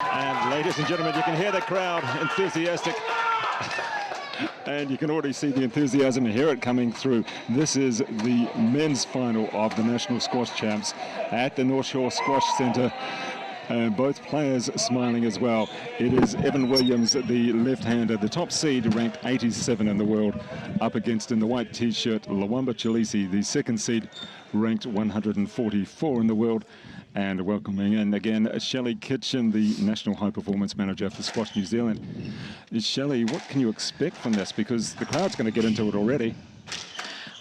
And ladies and gentlemen, you can hear the crowd enthusiastic. And you can already see the enthusiasm and hear it coming through. This is the men's final of the National Squash Champs at the North Shore Squash Centre. Both players smiling as well. It is Evan Williams, the left-hander, the top seed, ranked 87 in the world, up against, in the white T-shirt, Lwamba Chileshe, the second seed, ranked 144 in the world. And welcoming in again Shelley Kitchen, the National High Performance Manager for Squash New Zealand. Shelley, what can you expect from this? Because the crowd's going to get into it already.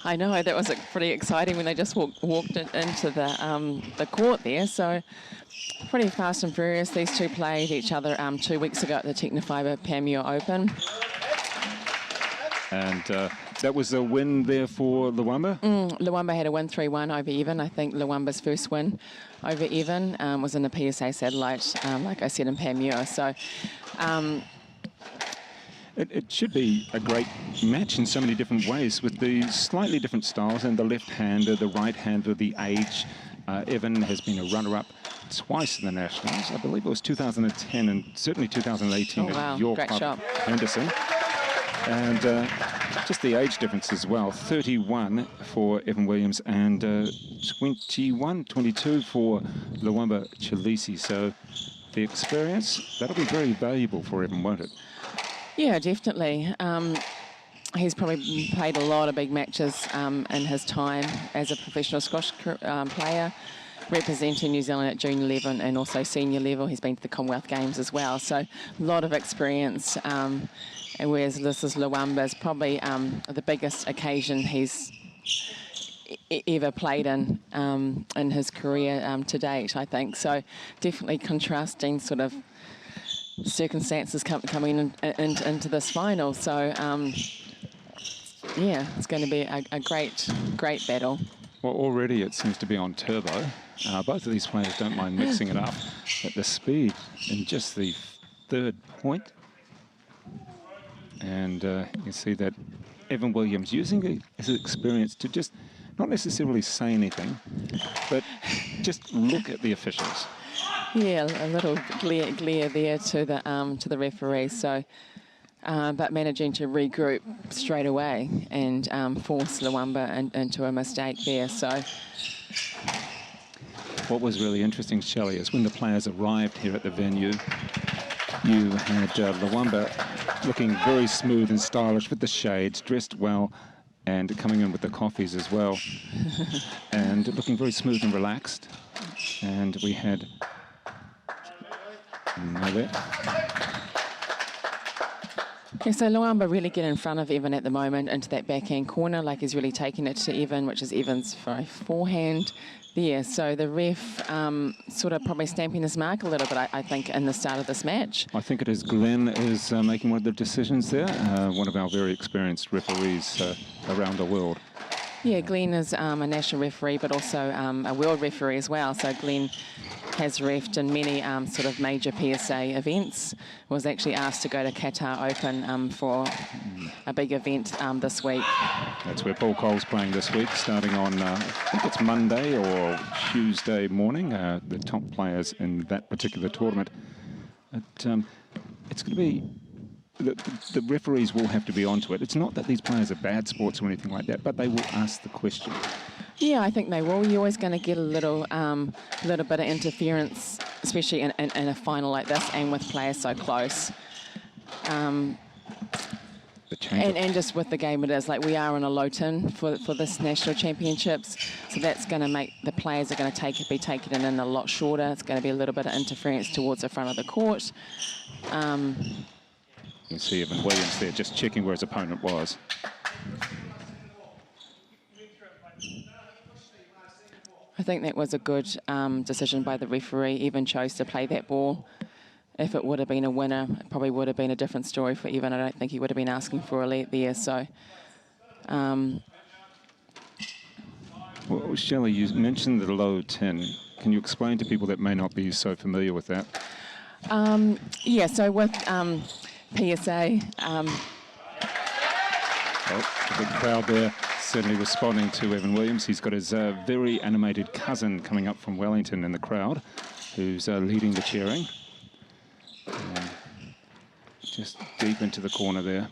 I know, that was pretty exciting when they just walked into the court there. So pretty fast and furious. These two played each other 2 weeks ago at the Technofibre Panmure Open. And that was a win there for Lwamba? Lwamba had a win 3-1 over Evan. I think Lwamba's first win over Evan was in the PSA satellite, like I said, in Panmure. So it should be a great match in so many different ways, with the slightly different styles and the left-hander, the right-hander, the age. Evan has been a runner-up twice in the Nationals. I believe it was 2010 and certainly 2018 at your club, Henderson. And just the age difference as well, 31 for Evan Williams and 22 for Lwamba Chileshe. So the experience, that'll be very valuable for Evan, won't it? Yeah, definitely. He's probably played a lot of big matches in his time as a professional squash player, representing New Zealand at junior level and also senior level. He's been to the Commonwealth Games as well, so a lot of experience. And whereas this is Lwamba's probably the biggest occasion he's ever played in his career to date, I think. So definitely contrasting sort of circumstances coming into this final. So yeah, it's going to be a great battle. Well, already it seems to be on turbo. Both of these players don't mind mixing it up, but the speed in just the third point. And you see that Evan Williams using his experience to just not necessarily say anything, but just look at the officials. Yeah, a little glare there to the referee. So, but managing to regroup straight away and force Lwamba into a mistake there. So, what was really interesting, Shelley, is when the players arrived here at the venue, you had Lwamba looking very smooth and stylish with the shades, dressed well, and coming in with the coffees as well, and looking very smooth and relaxed. And we had yeah, so Lwamba really get in front of Evan at the moment into that backhand corner, like he's really taking it to Evan, which is Evan's forehand there. So the ref sort of probably stamping his mark a little bit, I think, in the start of this match. I think it is Glenn is making one of the decisions there, one of our very experienced referees around the world. Yeah, Glenn is a national referee, but also a world referee as well. So Glenn has refed in many sort of major PSA events. Was actually asked to go to Qatar Open for a big event this week. That's where Paul Cole's playing this week, starting on, I think it's Monday or Tuesday morning, the top players in that particular tournament. It's going to be, the referees will have to be onto it. It's not that these players are bad sports or anything like that, but they will ask the question. Yeah, I think they will. You're always going to get a little bit of interference, especially in a final like this and with players so close. And just with the game it is, like we are on a low tin for this national championships, so that's going to make the players are going to be taking it in a lot shorter. It's going to be a little bit of interference towards the front of the court. You can see Evan Williams there just checking where his opponent was. I think that was a good decision by the referee. Evan chose to play that ball. If it would have been a winner, it probably would have been a different story for Evan. I don't think he would have been asking for a lead there. So, well, Shelley, you mentioned the low tin. Can you explain to people that may not be so familiar with that? Yeah, so with PSA... Oh, the big crowd there certainly responding to Evan Williams. He's got his very animated cousin coming up from Wellington in the crowd, who's leading the cheering. just deep into the corner there.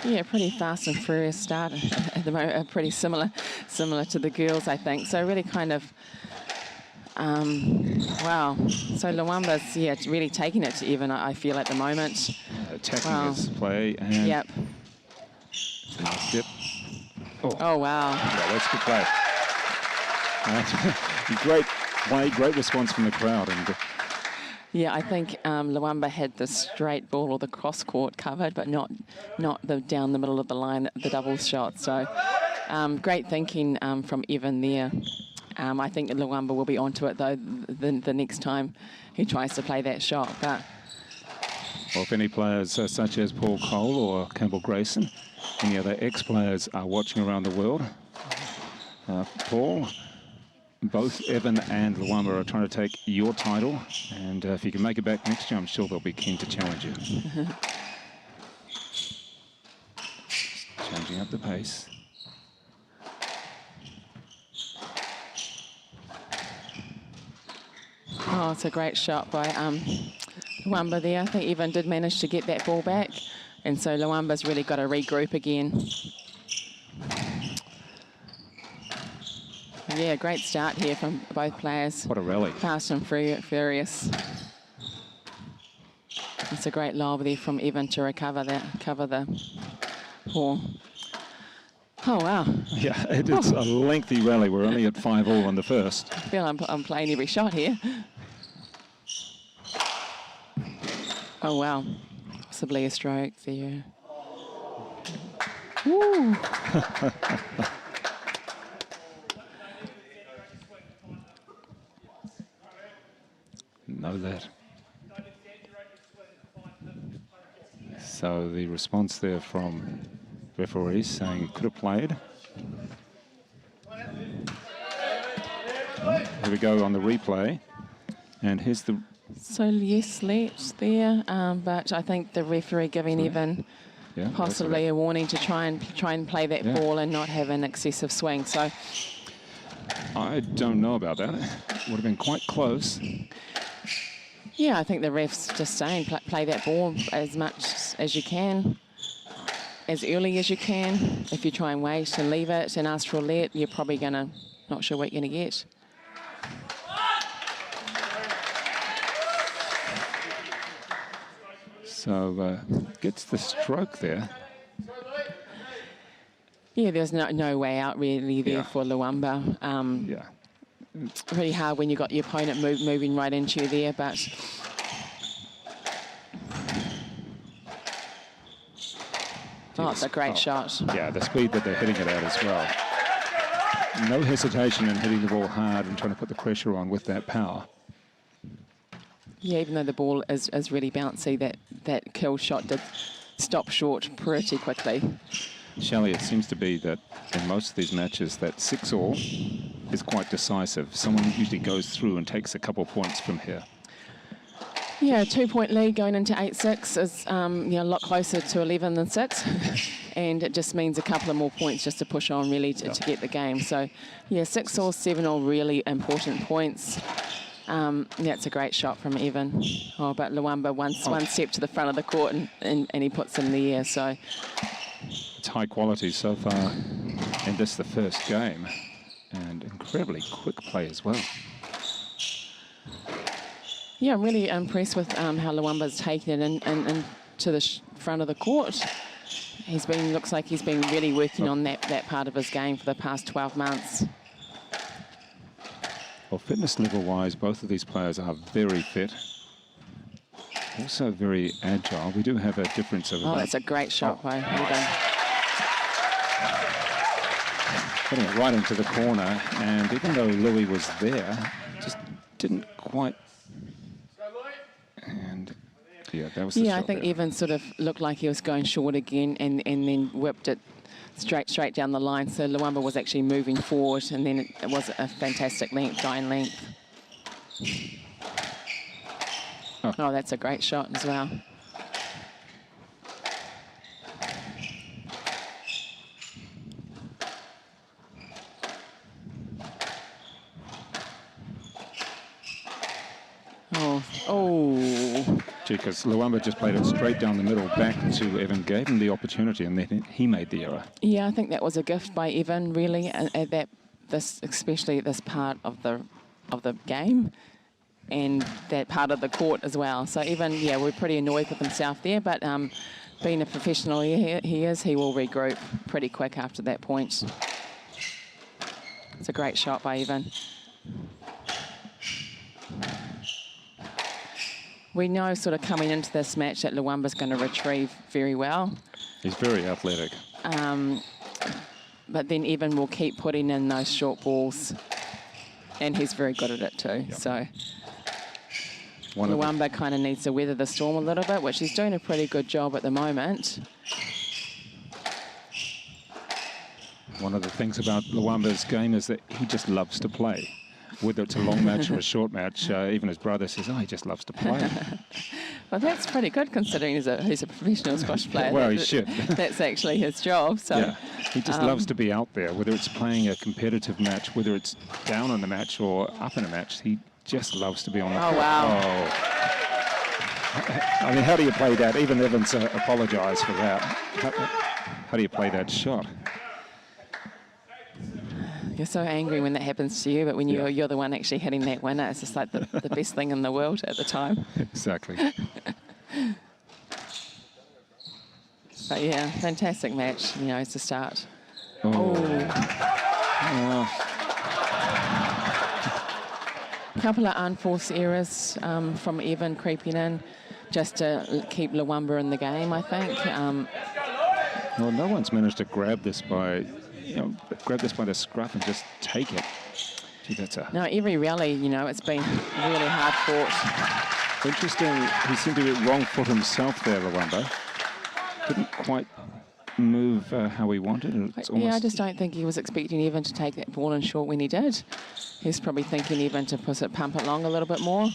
Yeah, pretty fast and furious start at the moment. Pretty similar to the girls, I think. So really kind of, wow. So Lwamba's, yeah, really taking it to Evan, I feel, at the moment. Attacking his play. And yep. Dip. Oh, wow. Yeah, that's good play. Great play, great response from the crowd. And yeah, I think Lwamba had the straight ball or the cross court covered, but not the down the middle of the line, the double shot. So great thinking from Evan there. I think that Lwamba will be onto it, though, the next time he tries to play that shot. But well, if any players such as Paul Cole or Campbell Grayson, any other ex-players are watching around the world, Paul, both Evan and Lwamba are trying to take your title, and if you can make it back next year, I'm sure they'll be keen to challenge you. Changing up the pace. oh, it's a great shot by Lwamba there. I think Evan did manage to get that ball back, and so Lwamba's really got to regroup again. Yeah, great start here from both players. What a rally. Fast and furious. It's a great lob there from Evan to cover the ball. Oh, wow. Yeah, it's a lengthy rally. We're only at 5-all on the first. I feel I'm playing every shot here. Oh, wow. Possibly a stroke there. Woo. Know that. So the response there from referees saying it could have played. Here we go on the replay. And here's the... So, yes, let there, but I think the referee giving Evan possibly a warning to try and play that ball and not have an excessive swing. So I don't know about that. It would have been quite close. yeah, I think the ref's just saying play that ball as much as you can, as early as you can. If you try and wait and leave it and ask for a let, you're probably not sure what you're going to get. So gets the stroke there. Yeah, there's no way out really there for Lwamba. Yeah. It's pretty hard when you've got your opponent moving right into you there, but... oh, it's a great shot. Yeah, the speed that they're hitting it at as well. No hesitation in hitting the ball hard and trying to put the pressure on with that power. Yeah, even though the ball is really bouncy, that kill shot did stop short pretty quickly. Shelley, it seems to be that in most of these matches that 6-all is quite decisive. Someone usually goes through and takes a couple of points from here. Yeah, 2-point lead going into 8-6 is a lot closer to 11 than 6. And it just means a couple of more points just to push on really to get the game. So, yeah, 6-all, 7-all, really important points. It's a great shot from Evan. Oh, but Lwamba one step to the front of the court and he puts it in the air. So it's high quality so far in this, the first game, and incredibly quick play as well. Yeah, I'm really impressed with how Lwamba's taken it in to the front of the court. Looks like he's been really working on that part of his game for the past 12 months. Well, fitness level-wise, both of these players are very fit. Also very agile. We do have a difference of... oh, that's a great shot by Evan. Putting it right into the corner, and even though Louis was there, just didn't quite... and yeah, that was the I think there. Evan sort of looked like he was going short again and then whipped it straight down the line. So Lwamba was actually moving forward, and then it was a fantastic dying length. Oh, that's a great shot as well. strategy, because Lwamba just played it straight down the middle back to Evan, gave him the opportunity, and then he made the error. Yeah, I think that was a gift by Evan, really, at especially at this part of the game, and that part of the court as well. So Evan, yeah, we're pretty annoyed with himself there, but being a professional he will regroup pretty quick after that point. It's a great shot by Evan. We know sort of coming into this match that Lwamba's going to retrieve very well. He's very athletic. But then Evan will keep putting in those short balls, and he's very good at it too. Yep. So Lwamba kind of needs to weather the storm a little bit, which he's doing a pretty good job at the moment. One of the things about Lwamba's game is that he just loves to play. Whether it's a long match or a short match, even his brother says, oh, he just loves to play. Well, that's pretty good considering he's a professional squash player. Well, he should. That's actually his job. So yeah, he just loves to be out there, whether it's playing a competitive match, whether it's down in the match or up in a match. He just loves to be on the court. Wow. Oh. I mean, how do you play that? Even Evans apologised for that. How do you play that shot? You're so angry when that happens to you, but when you're the one actually hitting that winner, it's just like the best thing in the world at the time. Exactly. But yeah, fantastic match, to start. Oh. A couple of unforced errors from Evan creeping in just to keep Lwamba in the game, I think. Well, no one's managed to grab this by the scruff and just take it. Gee, that's a... No, every rally, it's been really hard fought. Interesting, he seemed to be wrong foot himself there, Lwamba. Didn't quite move how he wanted. Yeah, I just don't think he was expecting Evan to take that ball in short when he did. He's probably thinking Evan to pump it long a little bit more.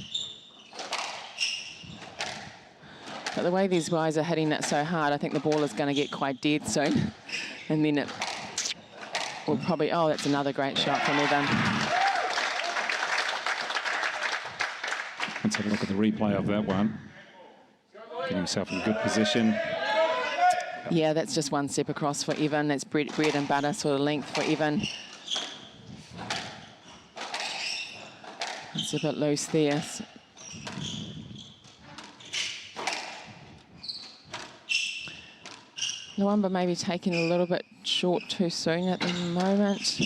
But the way these guys are hitting it so hard, I think the ball is going to get quite dead soon. And then it will probably... Oh, that's another great shot from Evan. Let's have a look at the replay of that one. Getting himself in good position. Yeah, that's just one step across for Evan. That's bread and butter sort of length for Evan. It's a bit loose there. Lwamba maybe taking a little bit short too soon at the moment.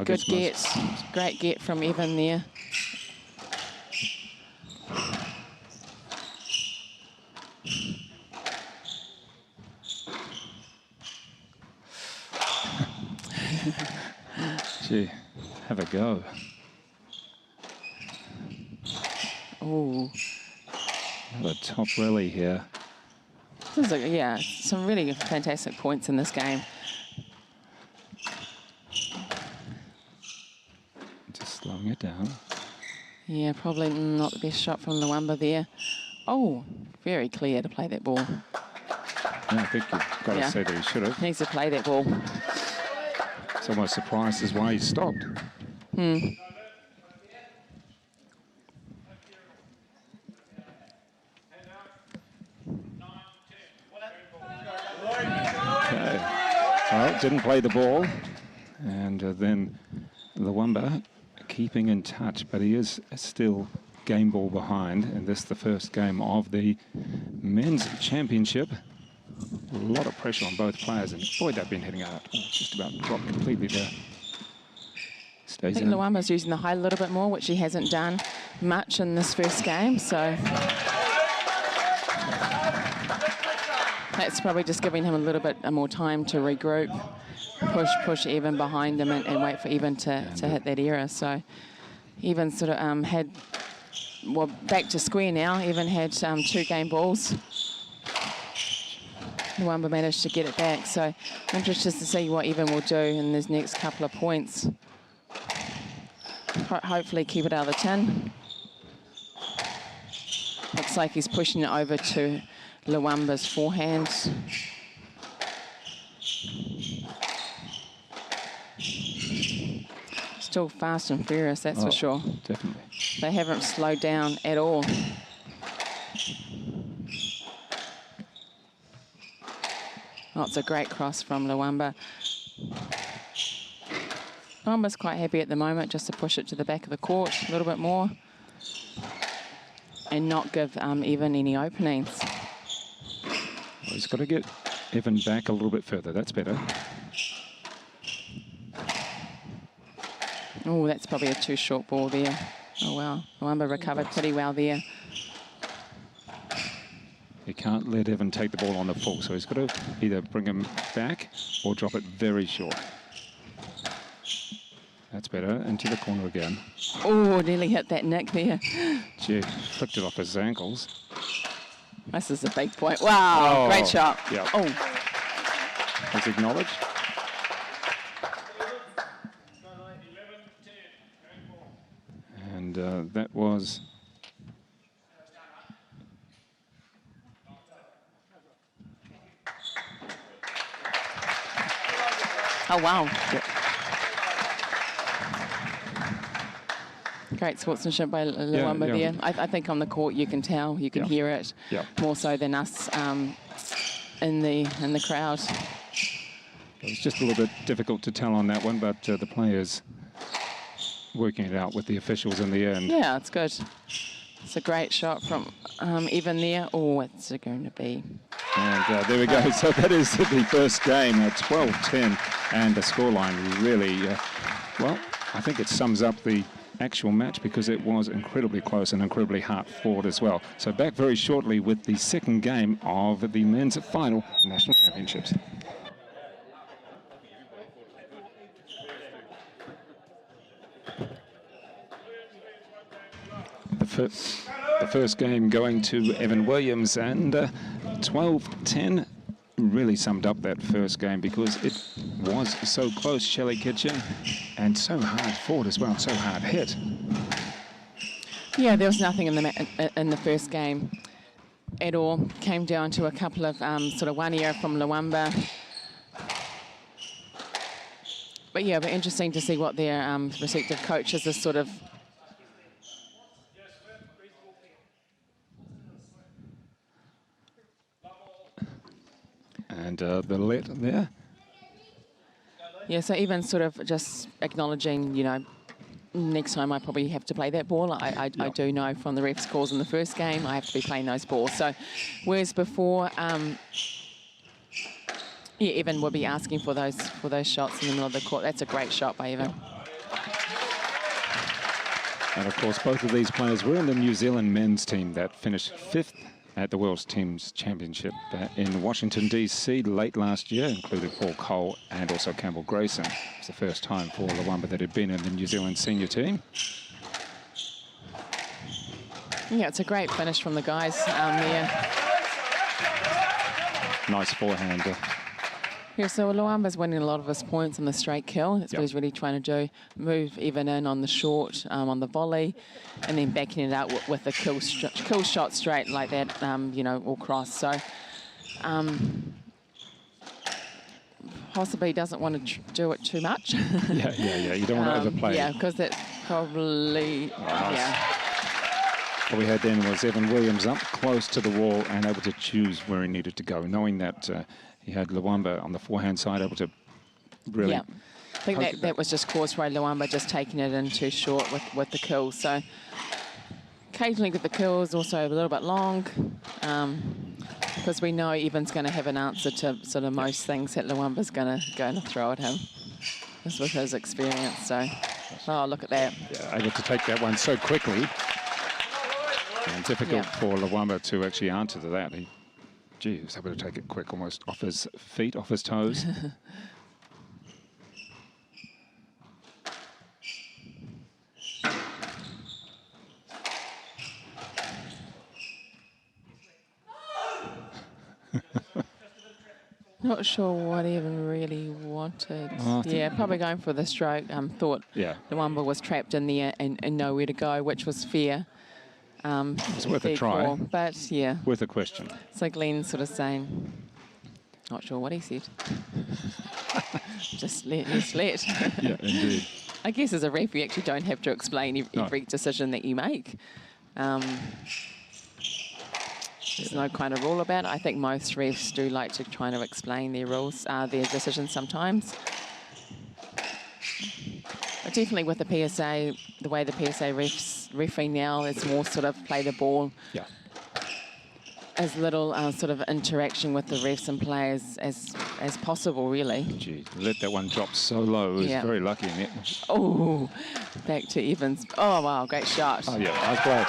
Good get. Great get from Evan there. Gee, have a go. Oh. Another top rally here. Yeah, some really fantastic points in this game. Just slowing it down. Yeah, probably not the best shot from Lwamba there. Oh, very clear to play that ball. Yeah, I think you've got to say that he should have. He needs to play that ball. It's almost surprised as why he stopped. Okay. Well, didn't play the ball. And then Lwamba keeping in touch, but he is still game ball behind. And this is the first game of the men's championship. A lot of pressure on both players, and boy, they've been hitting out. Oh, just about dropped completely there. I think Lwamba's using the height a little bit more, which he hasn't done much in this first game, so that's probably just giving him a little bit more time to regroup, push Evan behind him and wait for Evan to hit that error. So Evan sort of had, well, back to square now. Evan had 2 game balls. Lwamba managed to get it back, so I'm interested to see what Evan will do in his next couple of points. Hopefully keep it out of the tin. Looks like he's pushing it over to Lwamba's forehand. Just still fast and furious, that's for sure. Definitely. They haven't slowed down at all. Oh, it's a great cross from Lwamba. Lwamba's quite happy at the moment just to push it to the back of the court a little bit more and not give Evan any openings. Well, he's got to get Evan back a little bit further. That's better. Oh, that's probably a too short ball there. Oh, wow. Lwamba recovered pretty well there. He can't let Evan take the ball on the full, so he's got to either bring him back or drop it very short. That's better. Into the corner again. Oh, nearly hit that nick there. Gee, flicked it off his ankles. This is a big point. Wow, great shot. Yeah. Oh. That's acknowledged. And that was... Oh, wow. Yep. Great sportsmanship by Lwamba there. I think on the court you can tell, you can hear it more so than us in the crowd. It was just a little bit difficult to tell on that one, but the players working it out with the officials in the end. Yeah, it's good. It's a great shot from Evan there. Oh, what's it going to be? And there we go. So that is the first game, 12-10, and the scoreline really, well, I think it sums up the actual match because it was incredibly close and incredibly hard-fought as well. So back very shortly with the second game of the men's final national championships. The first game going to Evan Williams, and 12-10 really summed up that first game because it was so close, Shelley Kitchen, and so hard fought as well, so hard hit. Yeah, there was nothing in the first game at all. Came down to a couple of sort of one error from Lwamba. But yeah, but interesting to see what their respective coaches are sort of and the let there. Yeah, so even sort of just acknowledging, you know, next time I probably have to play that ball. I do know from the ref's calls in the first game I have to be playing those balls. So whereas before, yeah, Evan would be asking for those shots in the middle of the court. That's a great shot by Evan. And of course, both of these players were in the New Zealand men's team that finished 5th at the World Teams Championship in Washington, D.C. late last year, included Paul Cole and also Campbell Grayson. It's the first time for Lwamba that had been in the New Zealand senior team. Yeah, it's a great finish from the guys there. Nice forehand. Yeah, so Lwamba's winning a lot of his points on the straight kill. That's what he's really trying to do. Move Evan in on the short, on the volley, and then backing it out with a kill shot straight like that, you know, all cross. So possibly doesn't want to do it too much. Yeah. You don't want to overplay. Yeah, because that probably, What we had then was Evan Williams up close to the wall and able to choose where he needed to go, knowing that he had Lwamba on the forehand side able to really... Yeah, I think that was just caused by Lwamba just taking it in too short with the kill. So occasionally with the kills, also a little bit long, because we know Evan's going to have an answer to sort of most things that Lwamba's going to throw at him. Just with his experience. So, oh, look at that. Yeah, able to take that one so quickly. And difficult for Lwamba to actually answer to that. He was able to take it quick, almost off his feet, off his toes. Not sure what Evan really wanted. Yeah, probably going for the stroke. Thought Lwamba was trapped in there and nowhere to go, which was fair. It's worth a try. But yeah. Worth a question. So Glenn's sort of saying, not sure what he said. Just let. Yeah, indeed. I guess as a ref, you actually don't have to explain every decision that you make. There's no kind of rule about it. I think most refs do like to try to explain their rules, their decisions sometimes. But definitely with the PSA, the way the PSA referee now, it's more sort of play the ball. Yeah. As little sort of interaction with the refs and players as possible, really. Gee, let that one drop so low. He was very lucky in it. Oh, back to Evans. Oh, wow, great shot. Oh, yeah, nice play.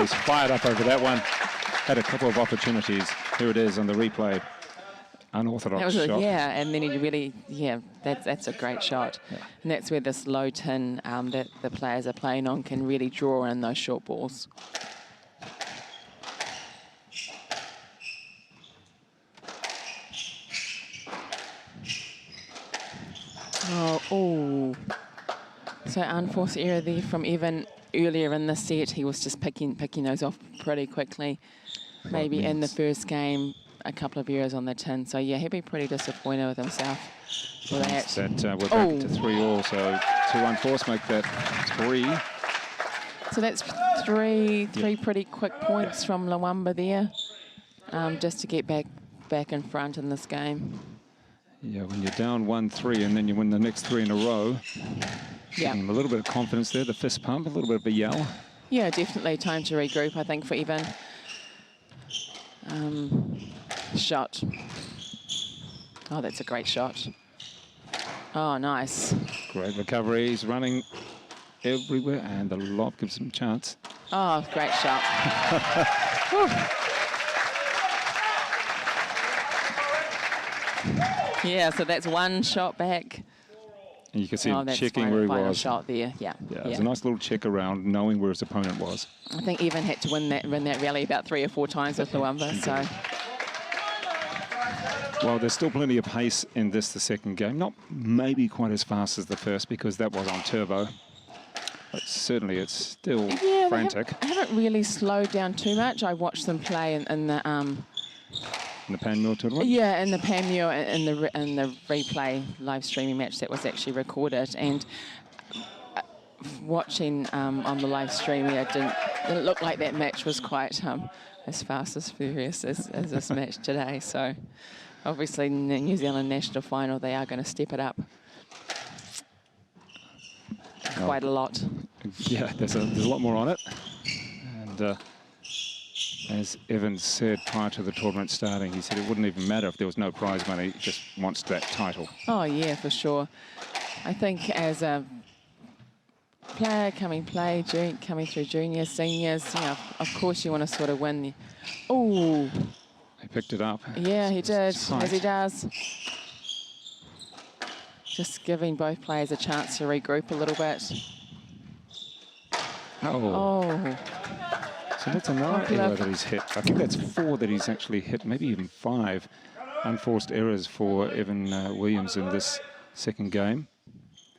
He's fired up over that one. Had a couple of opportunities. Here it is on the replay. Unorthodox shot. Yeah, and then he really, that's a great shot. Yeah. And that's where this low tin that the players are playing on can really draw in those short balls. Oh, so unforced error there from Evan earlier in the set. He was just picking those off pretty quickly. Maybe in the first game, a couple of errors on the tin. So yeah, he'd be pretty disappointed with himself for that. We're back to 3-all, so 2 unforced make that 3. So that's three pretty quick points from Lwamba there, just to get back in front in this game. Yeah, when you're down 1-3 and then you win the next 3 in a row, a little bit of confidence there, the fist pump, a little bit of a yell. Yeah, definitely time to regroup, I think, for Evan. Shot. Oh, that's a great shot. Oh, nice. Great recovery. He's running everywhere, and the lob gives him a chance. Oh, great shot. Yeah, so that's one shot back. And you can see him checking where he was. Shot there, yeah. It was a nice little check around, knowing where his opponent was. I think Evan had to win that rally about 3 or 4 times with Lwamba, so. Well, there's still plenty of pace in the second game. Not maybe quite as fast as the first, because that was on turbo. But certainly it's still frantic. I haven't really slowed down too much. I watched them play in the... in the Panmure tournament? Yeah, in the Panmure, in the replay live streaming match that was actually recorded. And watching on the live stream, it didn't look like that match was quite as fast as furious as this match today. So obviously in the New Zealand national final, they are going to step it up quite a lot. Yeah, there's a lot more on it. And as Evans said prior to the tournament starting, he said it wouldn't even matter if there was no prize money, he just wants that title. Oh, yeah, for sure. I think as a player coming through juniors, seniors, of course you want to sort of win. Oh. He picked it up. Yeah, he did, as he does. Just giving both players a chance to regroup a little bit. Oh. So that's another error that he's hit. I think that's 4 that he's actually hit, maybe even 5 unforced errors for Evan Williams in this second game.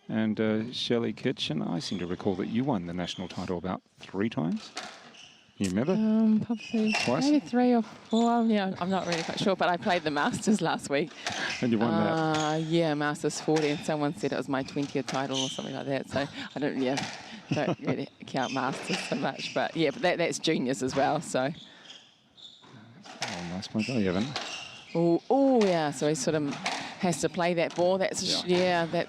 And Shelley Kitchen, I seem to recall that you won the national title about 3 times. You remember? Probably twice? Maybe 3 or 4. Yeah, I'm not really quite sure, but I played the Masters last week. And you won that? Yeah, Masters 40, and someone said it was my 20th title or something like that. So I don't really count Masters so much, but yeah, but that's juniors as well, so. Oh, nice point by Evan. Oh, yeah, so he sort of has to play that ball. That's good.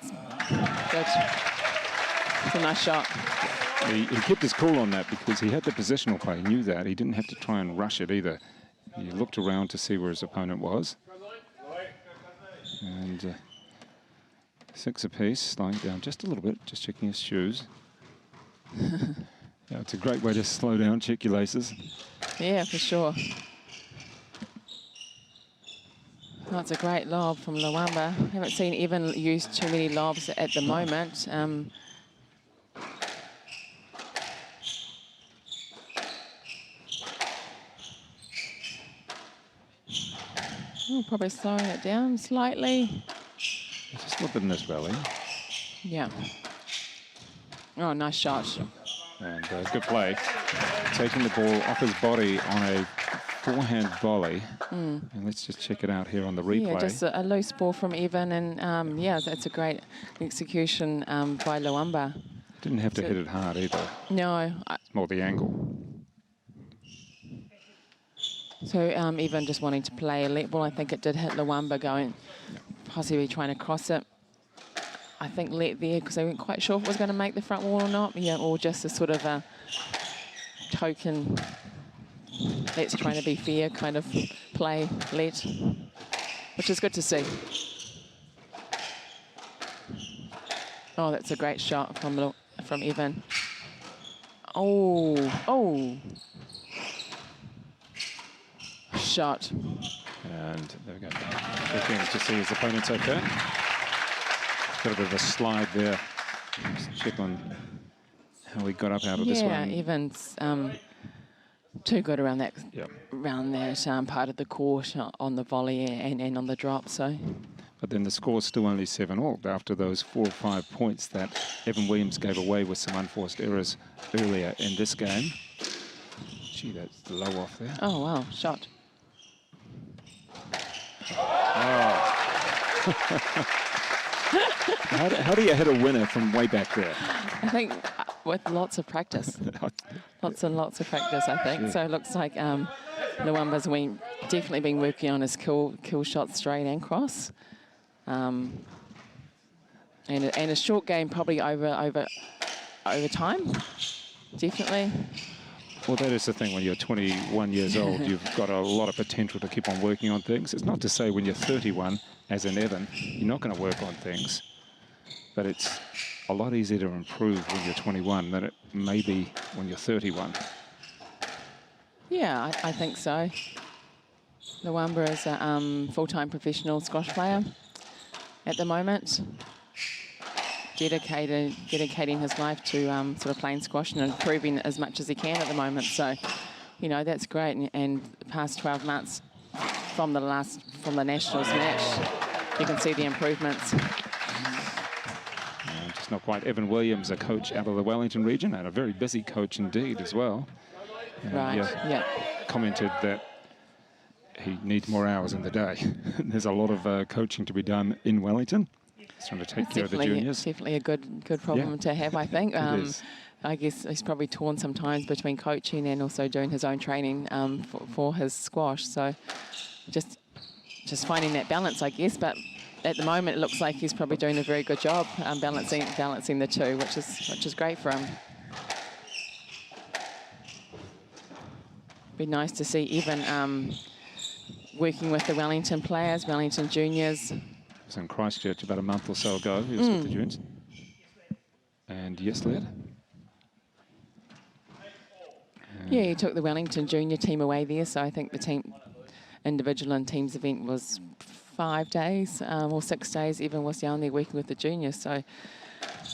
It's a nice shot. He kept his cool on that because he had the positional play. He knew that. He didn't have to try and rush it either. He looked around to see where his opponent was. And 6 apiece, slowing down just a little bit, just checking his shoes. Yeah, it's a great way to slow down, check your laces. Yeah, for sure. Oh, it's a great lob from Lwamba. Haven't seen Evan use too many lobs at the moment. Probably slowing it down slightly. Just a little bit in this rally. Yeah. Oh, nice shot. And good play. Taking the ball off his body on a forehand volley. And let's just check it out here on the replay. Yeah, just a loose ball from Evan, and yeah, that's a great execution by Lwamba. Didn't have to hit it hard either. No. It's more the angle. So Evan just wanting to play a let ball. I think it did hit Lwamba going, possibly trying to cross it. I think let there because they weren't quite sure if it was going to make the front wall or not. Yeah, or just a sort of a token, let's try to be fair kind of play let, which is good to see. Oh, that's a great shot from Evan. Oh. Shot. And there we go. Looking to see his opponent's okay. Got a bit of a slide there. Just check on how he got up out of this one. Yeah, Evan's too good around that part of the court on the volley and on the drop. So. But then the score's still only 7-all after those 4 or 5 points that Evan Williams gave away with some unforced errors earlier in this game. Gee, that's low off there. Oh, wow, shot. Oh. How do you hit a winner from way back there? I think with lots of practice. Lots and lots of practice, I think. Yeah. So it looks like Lwamba's definitely been working on his kill shots straight and cross. And a short game probably over time, definitely. Well, that is the thing. When you're 21 years old, you've got a lot of potential to keep on working on things. It's not to say when you're 31, as in Evan, you're not going to work on things. But it's a lot easier to improve when you're 21 than it may be when you're 31. Yeah, I think so. Lwamba is a full-time professional squash player at the moment. Dedicating his life to sort of playing squash and improving as much as he can at the moment. So, you know, that's great. And the past 12 months from the Nationals match, you can see the improvements. Just not quite. Evan Williams, a coach out of the Wellington region, and a very busy coach indeed as well. Right, yeah. Commented that he needs more hours in the day. There's a lot of coaching to be done in Wellington. He's trying to take care of the juniors. Definitely a good problem to have, I think. I guess he's probably torn sometimes between coaching and also doing his own training for his squash. So just finding that balance, I guess. But at the moment, it looks like he's probably doing a very good job balancing the two, which is great for him. Be nice to see Evan working with the Wellington players, Wellington juniors. He was in Christchurch about a month or so ago. He was with the juniors. And yes, lad. Yeah, he took the Wellington junior team away there. So I think the individual and teams event was 5 days or 6 days. Evan was down there working with the juniors. So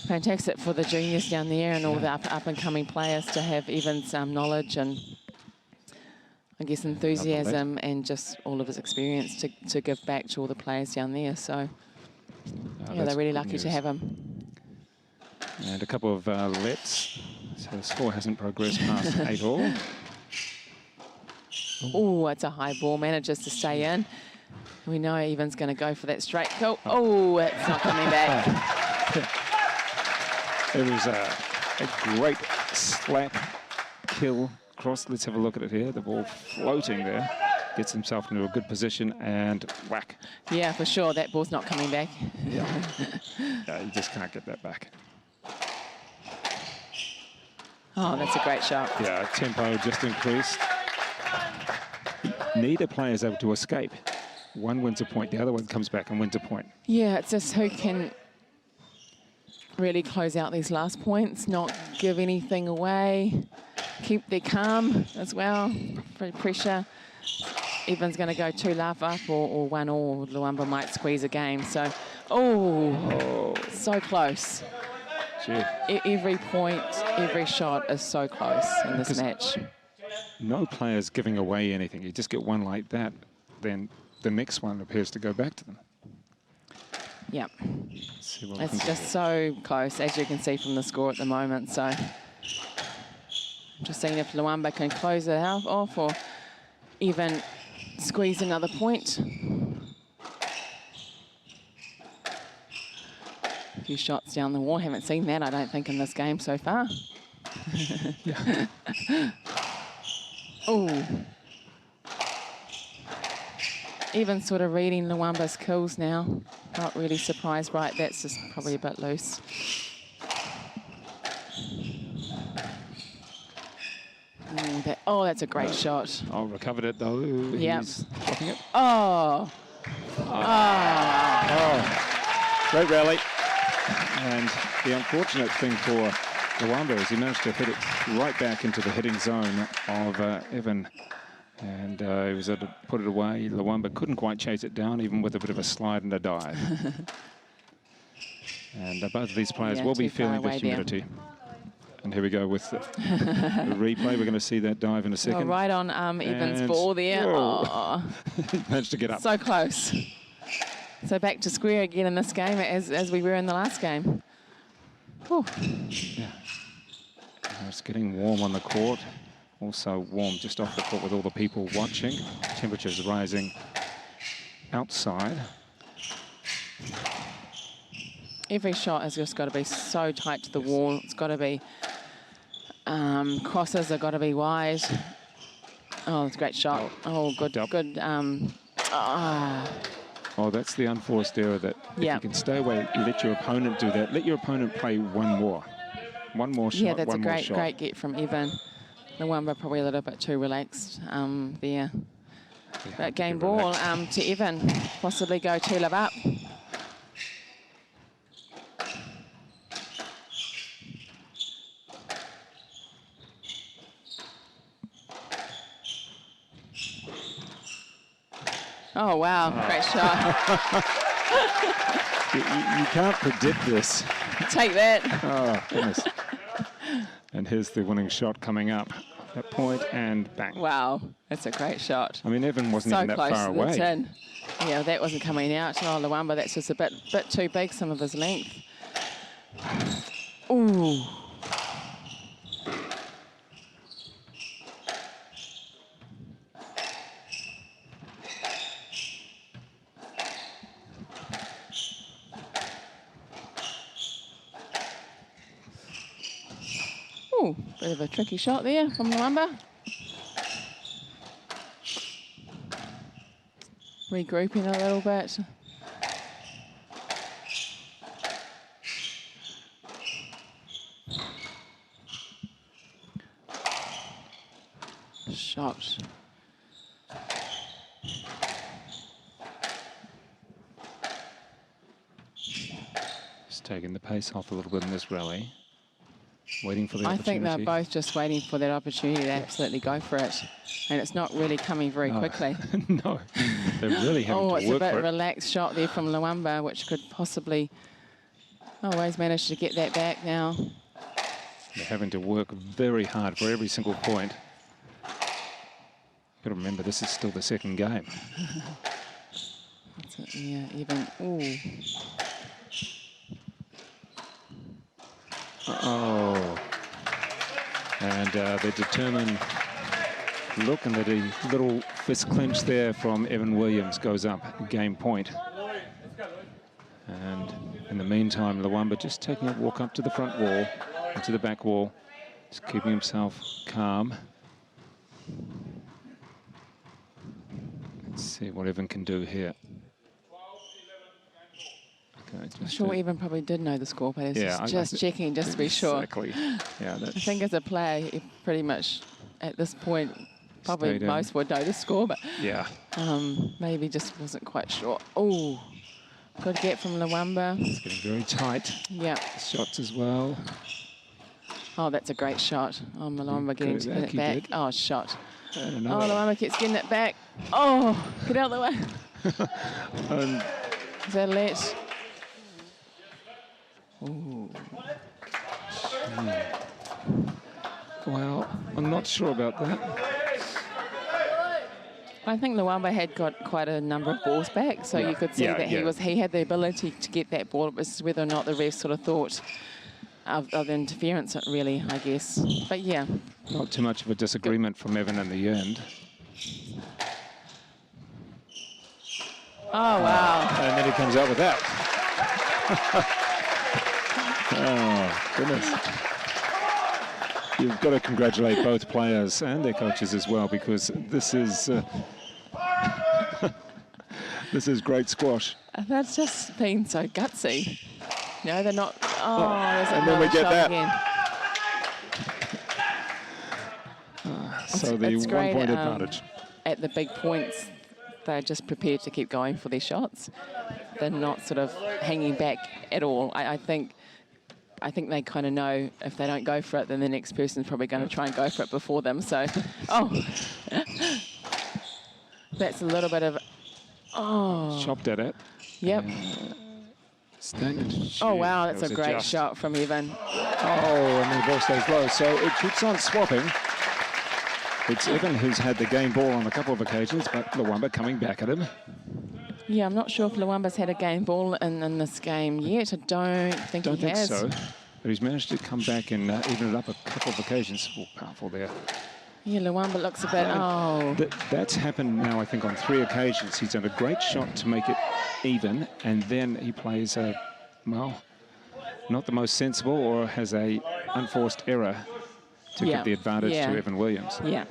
fantastic for the juniors down there and all the up and coming players to have Evan's knowledge and I guess enthusiasm and just all of his experience to give back to all the players down there. So yeah, they're really lucky to have him. And a couple of lets. So the score hasn't progressed past 8-all. Oh, it's a high ball, manages to stay in. We know Evan's going to go for that straight kill. Oh, it's not coming back. It was a great slap kill cross. Let's have a look at it here. The ball floating there. Gets himself into a good position and whack. Yeah, for sure. That ball's not coming back. Yeah. You just can't get that back. Oh, that's a great shot. Yeah, tempo just increased. Neither player is able to escape. One wins a point, the other one comes back and wins a point. Yeah, it's just who can really close out these last points, not give anything away, keep their calm as well, pressure. Evan's going to go 2 love up or 1 all. Lwamba might squeeze a game. So, so close. Gee. Every point, every shot is so close in this match. No player's giving away anything. You just get one like that, then the next one appears to go back to them. Yep. It's just so close, as you can see from the score at the moment. So, just seeing if Lwamba can close it off or Evan squeeze another point. A few shots down the wall. Haven't seen that, I don't think, in this game so far. Yeah. Oh. Even sort of reading Lwamba's kills now. Not really surprised, right? That's just probably a bit loose. That's a great shot. Oh, recovered it though. Yeah. He's blocking it. Oh. Great rally. And the unfortunate thing for Lwamba is he managed to hit it right back into the hitting zone of Evan. And he was able to put it away. Lwamba couldn't quite chase it down, even with a bit of a slide and a dive. And both of these players will be feeling the humidity. And here we go with the replay. We're going to see that dive in a second. Right on Evan's ball there. Oh. He managed to get up. So close. So back to square again in this game as we were in the last game. Whew. Yeah. It's getting warm on the court. Also warm just off the court with all the people watching. Temperatures rising outside. Every shot has just got to be so tight to the wall. It's got to be, crosses have got to be wide. Oh, it's a great shot. Oh, good, good. Oh, that's the unforced error that if you can stay away, let your opponent do that. Let your opponent play one more shot. Yeah, that's a great get from Evan. Lwamba probably a little bit too relaxed there. Yeah, but game ball to Evan. Possibly go 2-love up. Oh, wow, great shot. you can't predict this. Take that. Oh, goodness. And here's the winning shot coming up. That point and bang. Wow, that's a great shot. I mean, Evan wasn't even that far away. So close to the tin. Yeah, that wasn't coming out. Oh, Lwamba, that's just a bit too big, some of his length. Ooh. Ooh, bit of a tricky shot there from Lwamba. Regrouping a little bit. Shot. Just taking the pace off a little bit in this rally. Waiting for the I opportunity. think they're both just waiting for that opportunity to absolutely go for it. And it's not really coming very quickly. No, they're really having to work for it. Oh, it's a bit relaxed shot there from Lwamba, which could possibly always manage to get that back now. They're having to work very hard for every single point. Got to remember, this is still the second game. That's it, yeah, even, ooh. Oh. And the determined look, and the little fist clench there from Evan Williams goes up, game point. And in the meantime, Lwamba just taking a walk up to the front wall, and to the back wall, just keeping himself calm. Let's see what Evan can do here. Okay, I'm sure Evan probably did know the score, but it's just checking just to be sure. Exactly. Yeah, I think as a player, you pretty much at this point, probably most would know the score, but yeah, maybe just wasn't quite sure. Oh, good get from Lwamba. It's getting very tight. Yeah. Shots as well. Oh, that's a great shot. Oh, Lwamba getting to get it back. Oh, shot. Oh, Lwamba keeps getting it back. Oh, get out of the way. Is that a let? Ooh. Well, I'm not sure about that. I think Lwamba had got quite a number of balls back, so you could see that he had the ability to get that ball. It was whether or not the refs sort of thought of interference, really, I guess. But yeah. Not too much of a disagreement from Evan in the end. Oh, wow. And then he comes out with that. Oh, goodness. You've got to congratulate both players and their coaches as well, because this is this is great squash. That's just been so gutsy. No, they're not. Oh, there's and then we get that. Again. So the it's great, 1 point advantage. At the big points, they're just prepared to keep going for their shots. They're not sort of hanging back at all. I think they kind of know if they don't go for it, then the next person's probably going to try and go for it before them. So, that's a little bit of, Chopped at it. Yep. Oh, wow, that's a great shot from Evan. Oh, and the ball stays low. So it keeps on swapping. It's Evan who's had the game ball on a couple of occasions, but Lwamba coming back at him. Yeah, I'm not sure if Lwamba's had a game ball in this game yet. I don't think he has. So. But he's managed to come back and even it up a couple of occasions. Oh, powerful there. Yeah, Lwamba looks a bit, That's happened now, I think, on 3 occasions. He's done a great shot to make it even, and then he plays a, well, not the most sensible or has a unforced error to give the advantage to Evan Williams. Yeah.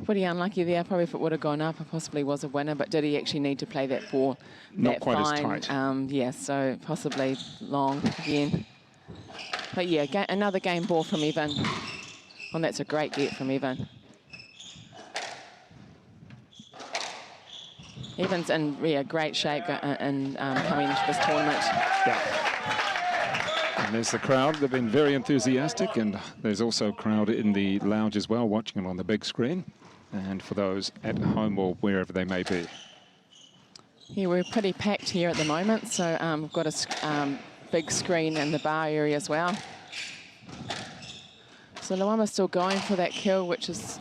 Pretty unlucky there. Probably if it would have gone up, it possibly was a winner, but did he actually need to play that ball Not that quite fine? as tight. Yeah, so possibly long again. But yeah, another game ball from Evan. And that's a great get from Evan. Evan's in great shape and coming into this tournament. Yeah. And there's the crowd. They've been very enthusiastic, and there's also a crowd in the lounge as well, watching it on the big screen, and for those at home or wherever they may be. Yeah, we're pretty packed here at the moment, so we've got a big screen in the bar area as well. So Lwamba's still going for that kill, which is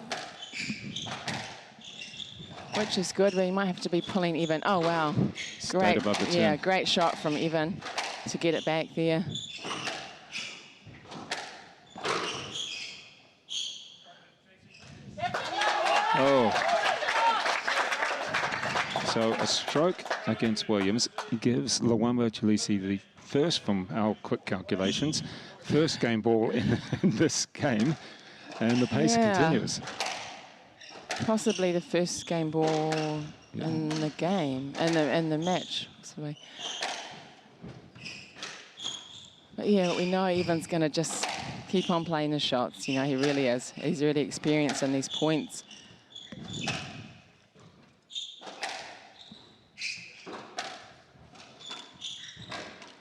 good, but he might have to be pulling Evan. Oh, wow. Great above the 10. Yeah, great shot from Evan to get it back there. Oh. So a stroke against Williams gives Lwamba Chileshe the first, from our quick calculations, first game ball in this game, and the pace continues. Possibly the first game ball in the game, in the match, possibly. But yeah, we know Evan's going to just keep on playing his shots. You know, he really is. He's really experienced in these points.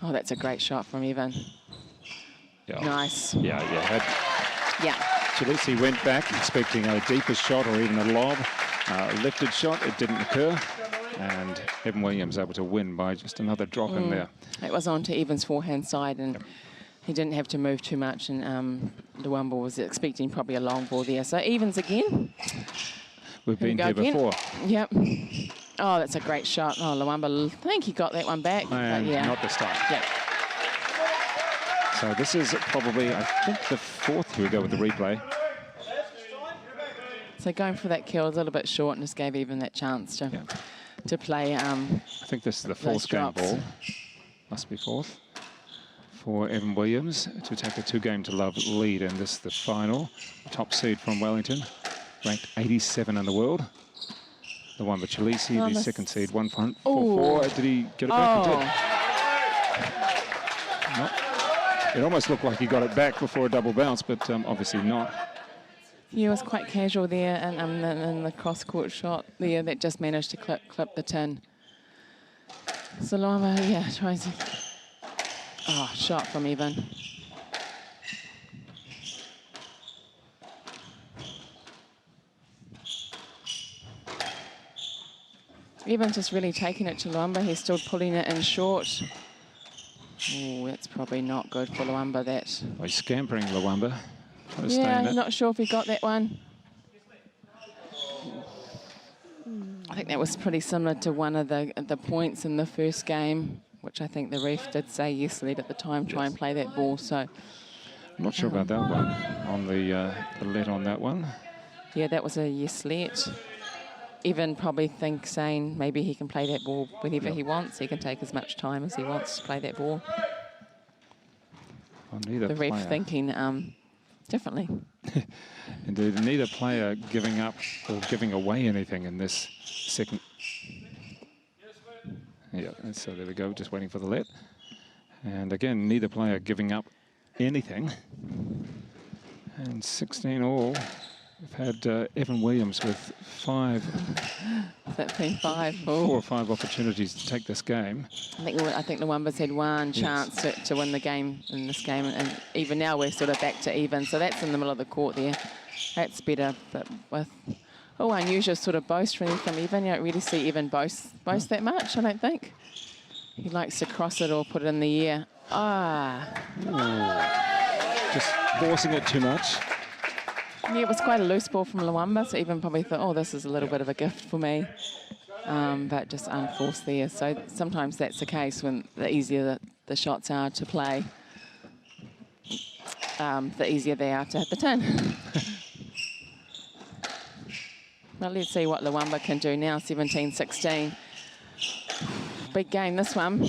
Oh, that's a great shot from Evan. Yeah. Nice. Yeah. Chileshe went back expecting a deeper shot or even a lob. Lifted shot, it didn't occur. And Evan Williams able to win by just another drop in there. It was on to Evan's forehand side, and he didn't have to move too much, and Lwamba was expecting probably a long ball there. So Evans again. We've been here before. Yep. Oh, that's a great shot. Oh, Lwamba, I think he got that one back. And but not this time. Yep. So this is probably, I think, the 4th. Here we go with the replay. So going for that kill was a little bit short and just gave Evan that chance to play. I think this is the 4th game ball. Must be 4th. For Evan Williams to take a 2-game-to-love lead, and this is the final. Top seed from Wellington, ranked 87 in the world. Lwamba Chileshe, the 2nd seed, 1.44. Did he get it back? He did. No. It almost looked like he got it back before a double bounce, but obviously not. He was quite casual there in the cross-court shot there that just managed to clip the tin. So Lwamba, tries to... Oh, shot from Evan. Evan's just really taking it to Lwamba. He's still pulling it in short. Oh, that's probably not good for Lwamba, that. Well, he's scampering Lwamba. Yeah, not sure if he got that one. I think that was pretty similar to one of the points in the first game, which I think the ref did say yes lead at the time, try and play that ball. So I'm not sure about that one, on the let on that one. Yeah, that was a yes let. Evan probably saying maybe he can play that ball whenever he wants. He can take as much time as he wants to play that ball. Well, neither The ref player. thinking differently. Indeed, neither player giving up or giving away anything in this second. Yeah, so there we go, just waiting for the let. And again, neither player giving up anything. And 16 all. We've had Evan Williams with 5. That's been 5. 4 or 5 opportunities to take this game. I think Lwamba's had one chance to win the game in this game, and even now we're sort of back to even. So that's in the middle of the court there. That's better, but with unusual sort of boast from Evan. You don't really see Evan boast that much, I don't think. He likes to cross it or put it in the air. Just forcing it too much. Yeah, it was quite a loose ball from Lwamba, so Evan probably thought, oh, this is a little bit of a gift for me. But just unforced there. So sometimes that's the case when the easier the shots are to play, the easier they are to hit the tin. Well, let's see what Lwamba can do now, 17-16. Big game, this one.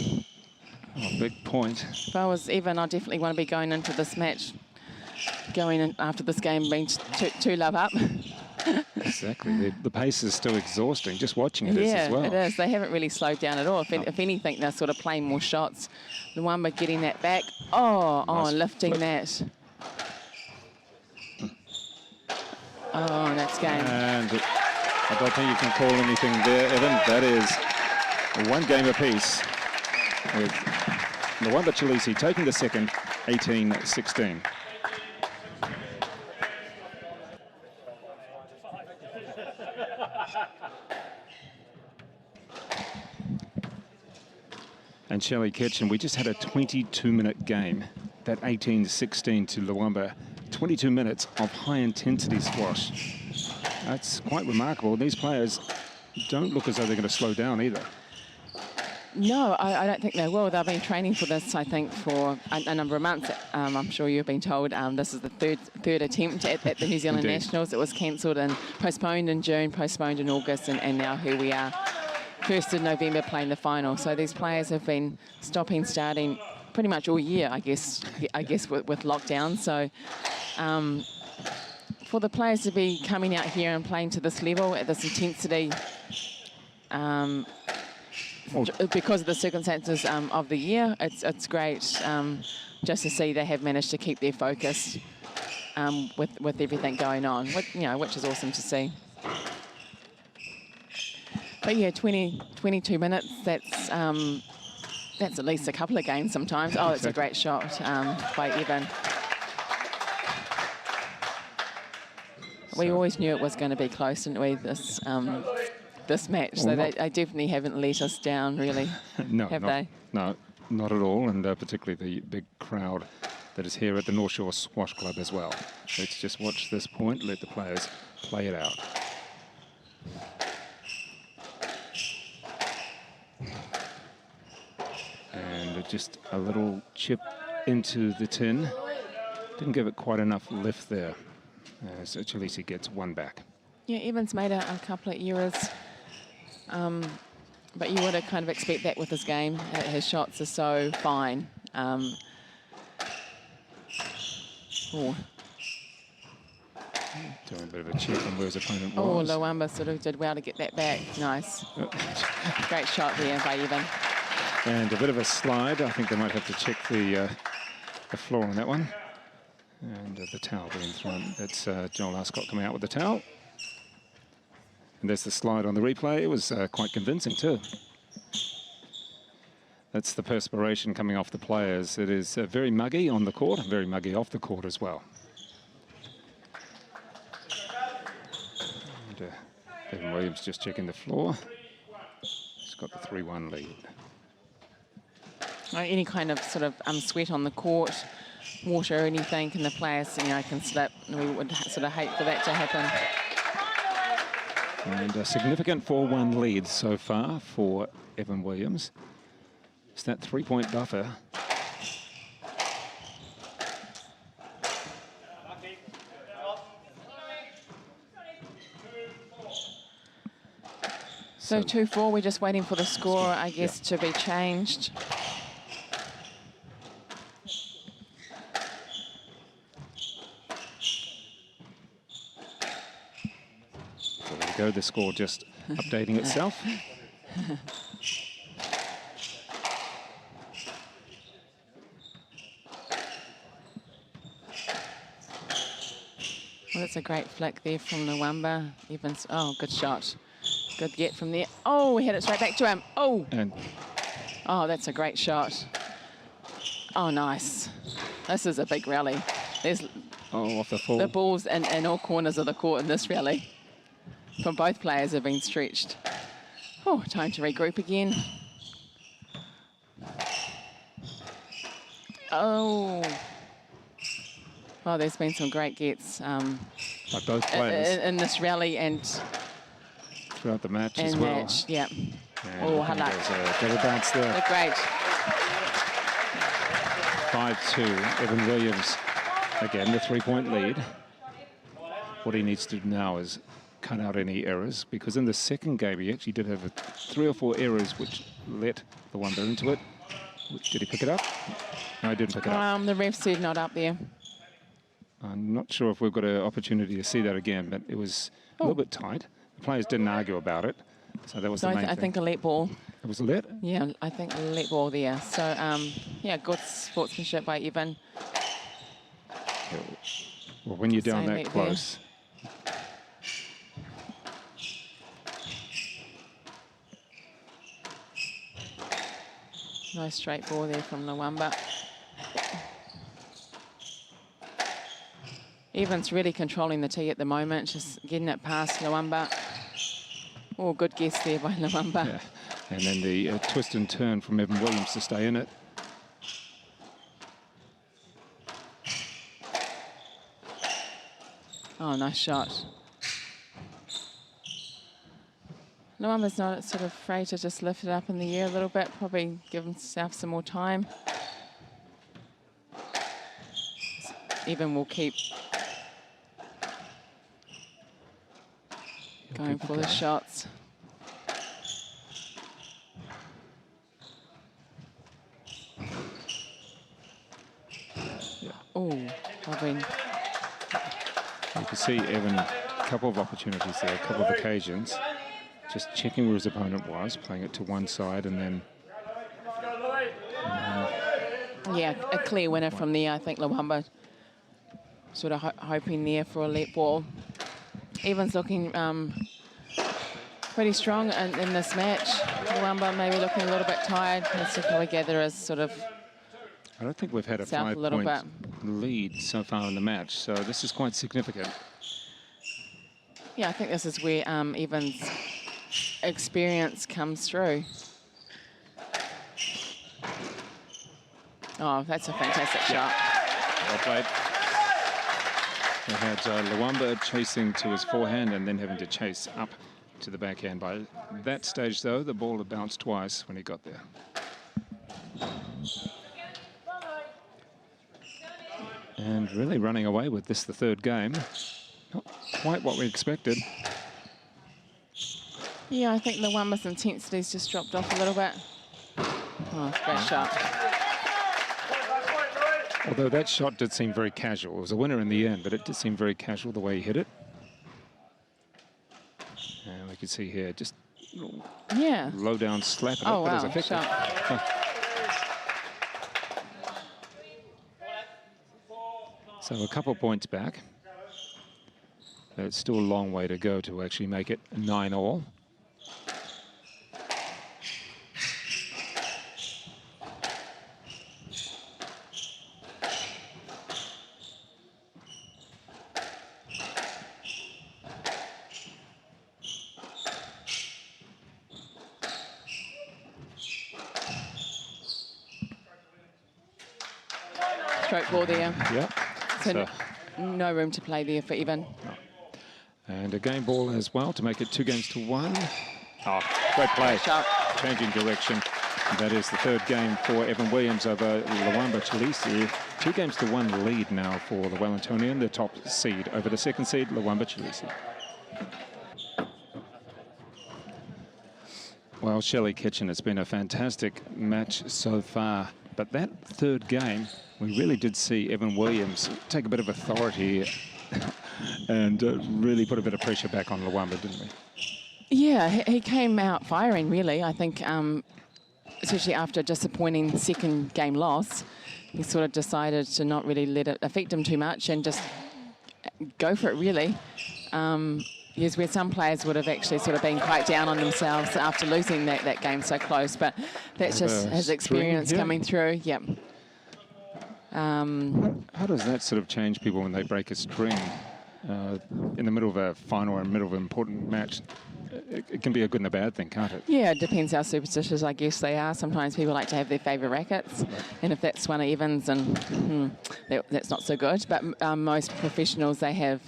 Oh, big point. If I was Evan, I definitely want to be going into this match, going in after this game being 2-love up. Exactly. The pace is still exhausting. Just watching it is as well. Yeah, it is. They haven't really slowed down at all. If anything, they're sort of playing more shots. Lwamba getting that back. Nice lifting that. Oh, that's game. And I don't think you can call anything there, Evan. That is one game apiece, with Lwamba Chileshe taking the second, 18-16. And Shelley Kitchen, we just had a 22-minute game. That 18-16 to Lwamba. 22 minutes of high-intensity squash. That's quite remarkable. These players don't look as though they're going to slow down either. No, I don't think they will. They've been training for this, I think, for a number of months. I'm sure you've been told this is the third attempt at the New Zealand Nationals. It was cancelled and postponed in June, postponed in August, and now here we are, 1st of November, playing the final. So these players have been stopping, starting pretty much all year, I guess with lockdown. So for the players to be coming out here and playing to this level at this intensity, because of the circumstances of the year, it's great just to see they have managed to keep their focus with everything going on, which is awesome to see. But yeah, 22 minutes, that's at least a couple of games sometimes. Oh, it's a great shot by Evan. We always knew it was going to be close, didn't we, this match? So they definitely haven't let us down, really, have they? No, not at all, and particularly the big crowd that is here at the North Shore Squash Club as well. Let's just watch this point, let the players play it out. And just a little chip into the tin. Didn't give it quite enough lift there. So Chileshe gets one back. Yeah, Evan's made a couple of errors. But you would kind of expect that with his game. His shots are so fine. Doing a bit of a check on where his opponent was. Lwamba sort of did well to get that back. Nice. Great shot there by Evan. And a bit of a slide. I think they might have to check the floor on that one. And the towel being thrown. That's Joel Ascott coming out with the towel. And there's the slide on the replay. It was quite convincing too. That's the perspiration coming off the players. It is very muggy on the court, very muggy off the court as well. And, Evan Williams just checking the floor. He's got the 3-1 lead. Any kind of sort of sweat on the court, water or anything, and the players, can slip. We would sort of hate for that to happen. And a significant 4-1 lead so far for Evan Williams. It's that 3-point buffer. So 2-4, we're just waiting for the score, I guess, to be changed. So there we go, the score just updating itself. Well, that's a great flick there from Lwamba. Evans, oh, good shot. Good get from there. Oh, we hit it straight back to him. Oh. Oh, that's a great shot. Oh, nice. This is a big rally. There's off the full. The balls in all corners of the court in this rally. From both players have been stretched. Oh, time to regroup again. Oh. Well, there's been some great gets By both players. in this rally and throughout the match as well. Yeah. And oh, Hutt. There's a double bounce there. They're great. 5-2. Evan Williams, again, the three-point lead. What he needs to do now is cut out any errors, because in the second game he actually did have 3 or 4 errors which let Lwamba into it. Did he pick it up? No, he didn't pick it up. The ref said not up there. I'm not sure if we've got an opportunity to see that again, but it was a little bit tight. The players didn't argue about it, so that was the main thing. I think a let ball. It was a let? Yeah, I think a let ball there. So, yeah, good sportsmanship by Evan. Well, when you're down that close. Nice straight ball there from Lwamba. Evans really controlling the tee at the moment, just getting it past Lwamba. Oh, good guess there by Lwamba. Yeah. And then the twist and turn from Evan Williams to stay in it. Oh, nice shot. Lwamba's not sort of afraid to just lift it up in the air a little bit, probably give himself some more time. Evan will keep going for the shots. Oh, Robin. You can see Evan, a couple of opportunities there, a couple of occasions, just checking where his opponent was, playing it to one side, and then... yeah, a clear winner from there. I think Lwamba sort of hoping there for a let ball. Evans looking pretty strong in this match. Lwamba maybe looking a little bit tired. Let's definitely gather as sort of... I don't think we've had a 5-point lead so far in the match, so this is quite significant. Yeah, I think this is where Evans' experience comes through. Oh, that's a fantastic shot. Well played. We had Lwamba chasing to his forehand and then having to chase up to the backhand. By that stage, though, the ball had bounced twice when he got there. And really running away with this, the third game. Not quite what we expected. Yeah, I think Lwamba's intensity's just dropped off a little bit. Oh, great shot. Although that shot did seem very casual. It was a winner in the end, but it did seem very casual the way he hit it. And we can see here just low down slap at it, wow, but it was effective. So a couple of points back. But it's still a long way to go to actually make it 9-all. Stroke ball there. Yeah. So no room to play there for Evan. No. And a game ball as well to make it 2-1. Oh, great play. Changing direction. That is the third game for Evan Williams over Lwamba Chileshe. 2-1 lead now for the Wellingtonian, the top seed over the second seed, Lwamba Chileshe. Well, Shelley Kitchen, it's been a fantastic match so far. But that third game, we really did see Evan Williams take a bit of authority and really put a bit of pressure back on Lwamba, didn't we? Yeah, he came out firing, really. I think, especially after a disappointing second game loss, he sort of decided to not really let it affect him too much and just go for it, really. Yes, where some players would have actually sort of been quite down on themselves after losing that game so close, but that's just his experience coming through. Yep. How does that sort of change people when they break a string in the middle of a final or in the middle of an important match? It can be a good and a bad thing, can't it? Yeah, it depends how superstitious, I guess, they are. Sometimes people like to have their favourite rackets, and if that's one of Evan's, and that's not so good. But most professionals, they have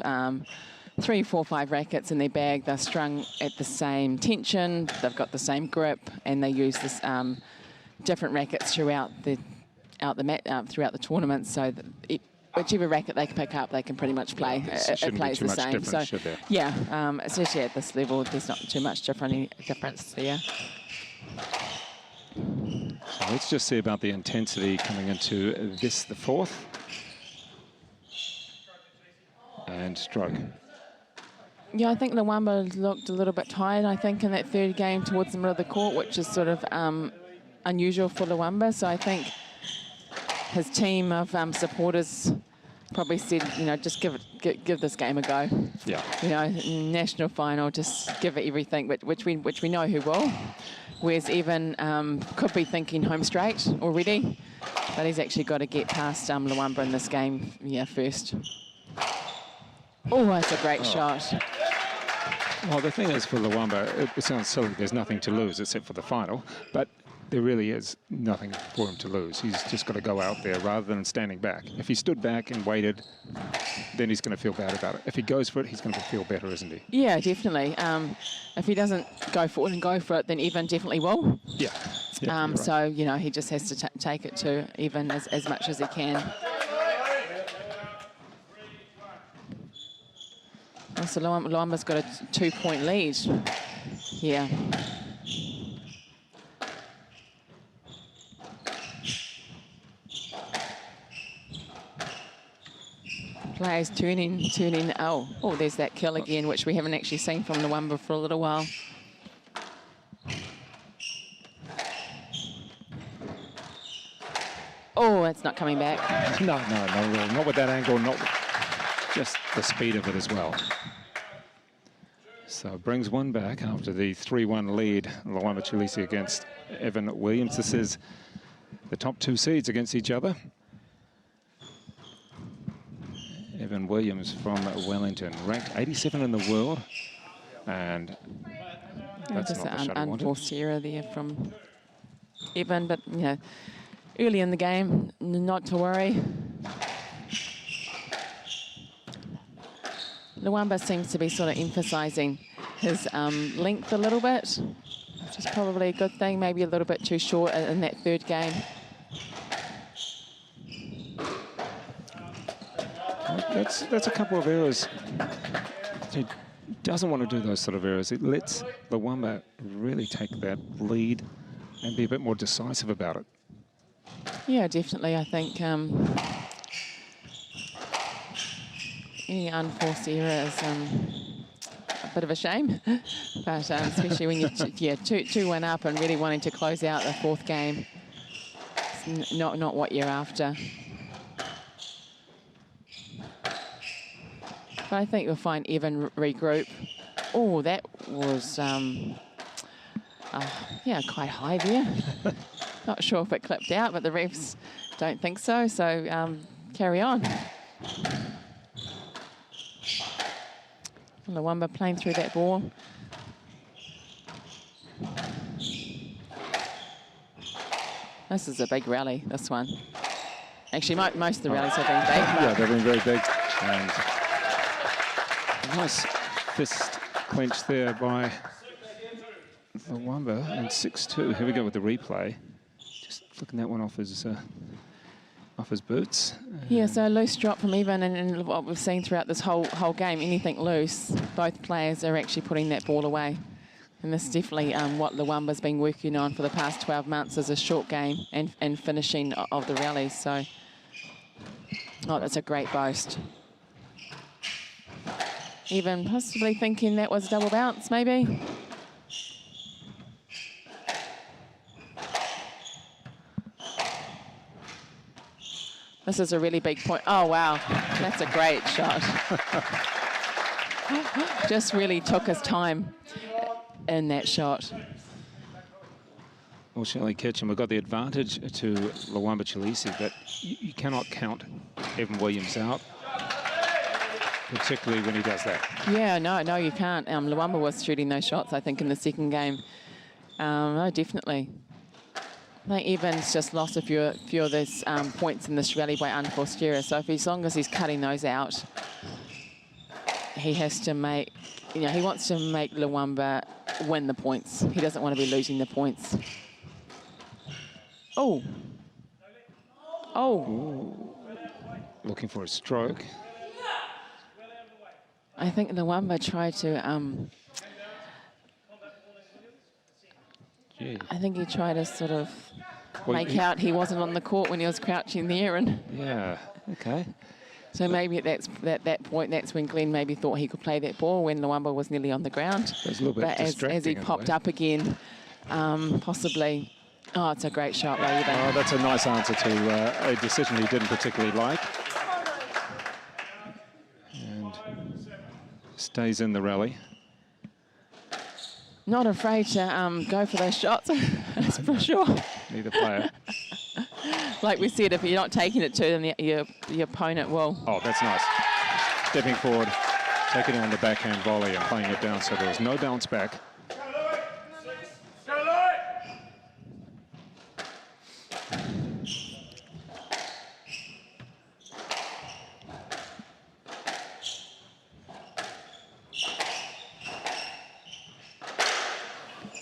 3, 4, 5 rackets in their bag. They're strung at the same tension, they've got the same grip, and they use this different rackets throughout the tournament, so that whichever racket they can pick up, they can pretty much play. It plays the same. So yeah, especially at this level, there's not too much difference there. So let's just see about the intensity coming into this, the fourth. And stroke. Yeah, I think Lwamba looked a little bit tired, I think, in that third game towards the middle of the court, which is sort of unusual for Lwamba. So I think his team of supporters probably said, just give this game a go. Yeah. National final, just give it everything, which we know who will. Whereas Evan could be thinking home straight already, but he's actually got to get past Lwamba in this game, first. Oh, that's a great shot. Well, the thing is for Lwamba, it sounds silly, there's nothing to lose except for the final, but there really is nothing for him to lose. He's just got to go out there rather than standing back. If he stood back and waited, then he's going to feel bad about it. If he goes for it, he's going to feel better, isn't he? Yeah, definitely. If he doesn't go for it, then Evan definitely will. Yeah. Right. So, he just has to take it to Evan as much as he can. So Lwamba's got a 2-point lead. Yeah. Players turning. Oh, there's that kill again, which we haven't actually seen from Lwamba for a little while. Oh, it's not coming back. No, not with that angle, not just the speed of it as well. So brings one back after the 3-1 lead, Lwamba Chileshe against Evan Williams. This is the top 2 seeds against each other. Evan Williams from Wellington, ranked 87 in the world, and that's just not the shot I wanted. Unforced error there from Evan, but early in the game, not to worry. Lwamba seems to be sort of emphasising his length a little bit, which is probably a good thing. Maybe a little bit too short in that third game. That's a couple of errors. He doesn't want to do those sort of errors. It lets Lwamba really take that lead and be a bit more decisive about it. Yeah, definitely. I think any unforced error is a bit of a shame, but especially when you're 2-1 up and really wanting to close out the fourth game. It's not what you're after. But I think you'll find Evan regroup. Oh, that was quite high there. Not sure if it clipped out, but the refs don't think so. So carry on. Lwamba playing through that ball. This is a big rally, this one. Actually, most of the rallies have been big. Yeah, they've been very big. And a nice fist clench there by Lwamba, and 6-2. Here we go with the replay. Just flicking that one off his boots. Yeah, so a loose drop from Evan, and what we've seen throughout this whole game, anything loose, both players are actually putting that ball away. And this is definitely what Lwamba's been working on for the past 12 months is a short game and finishing of the rallies. So, oh, that's a great boast. Even possibly thinking that was a double bounce, maybe. This is a really big point. Oh, wow. That's a great shot. Just really took his time in that shot. Well, Shelley Kitchen, we've got the advantage to Lwamba Chileshe, but you cannot count Evan Williams out, particularly when he does that. Yeah, no, you can't. Lwamba was shooting those shots, I think, in the second game. No, definitely. I think Evan's just lost a few of those points in this rally by unforced error. So as long as he's cutting those out, he has to make, he wants to make Lwamba win the points. He doesn't want to be losing the points. Oh. Ooh. Looking for a stroke. I think Lwamba tried to, I think he tried to sort of make out he wasn't on the court when he was crouching there. And yeah, okay. So maybe at that point, that's when Glenn maybe thought he could play that ball when Lwamba was nearly on the ground. It was a little bit distracting. As he popped up again, possibly. Oh, it's a great shot by Evan. Oh, that's a nice answer to a decision he didn't particularly like. And stays in the rally. Not afraid to go for those shots, that's for sure. Neither player. Like we said, if you're not taking it to them, your opponent will. Oh, that's nice. Stepping forward, taking it on the backhand volley and playing it down so there was no bounce back.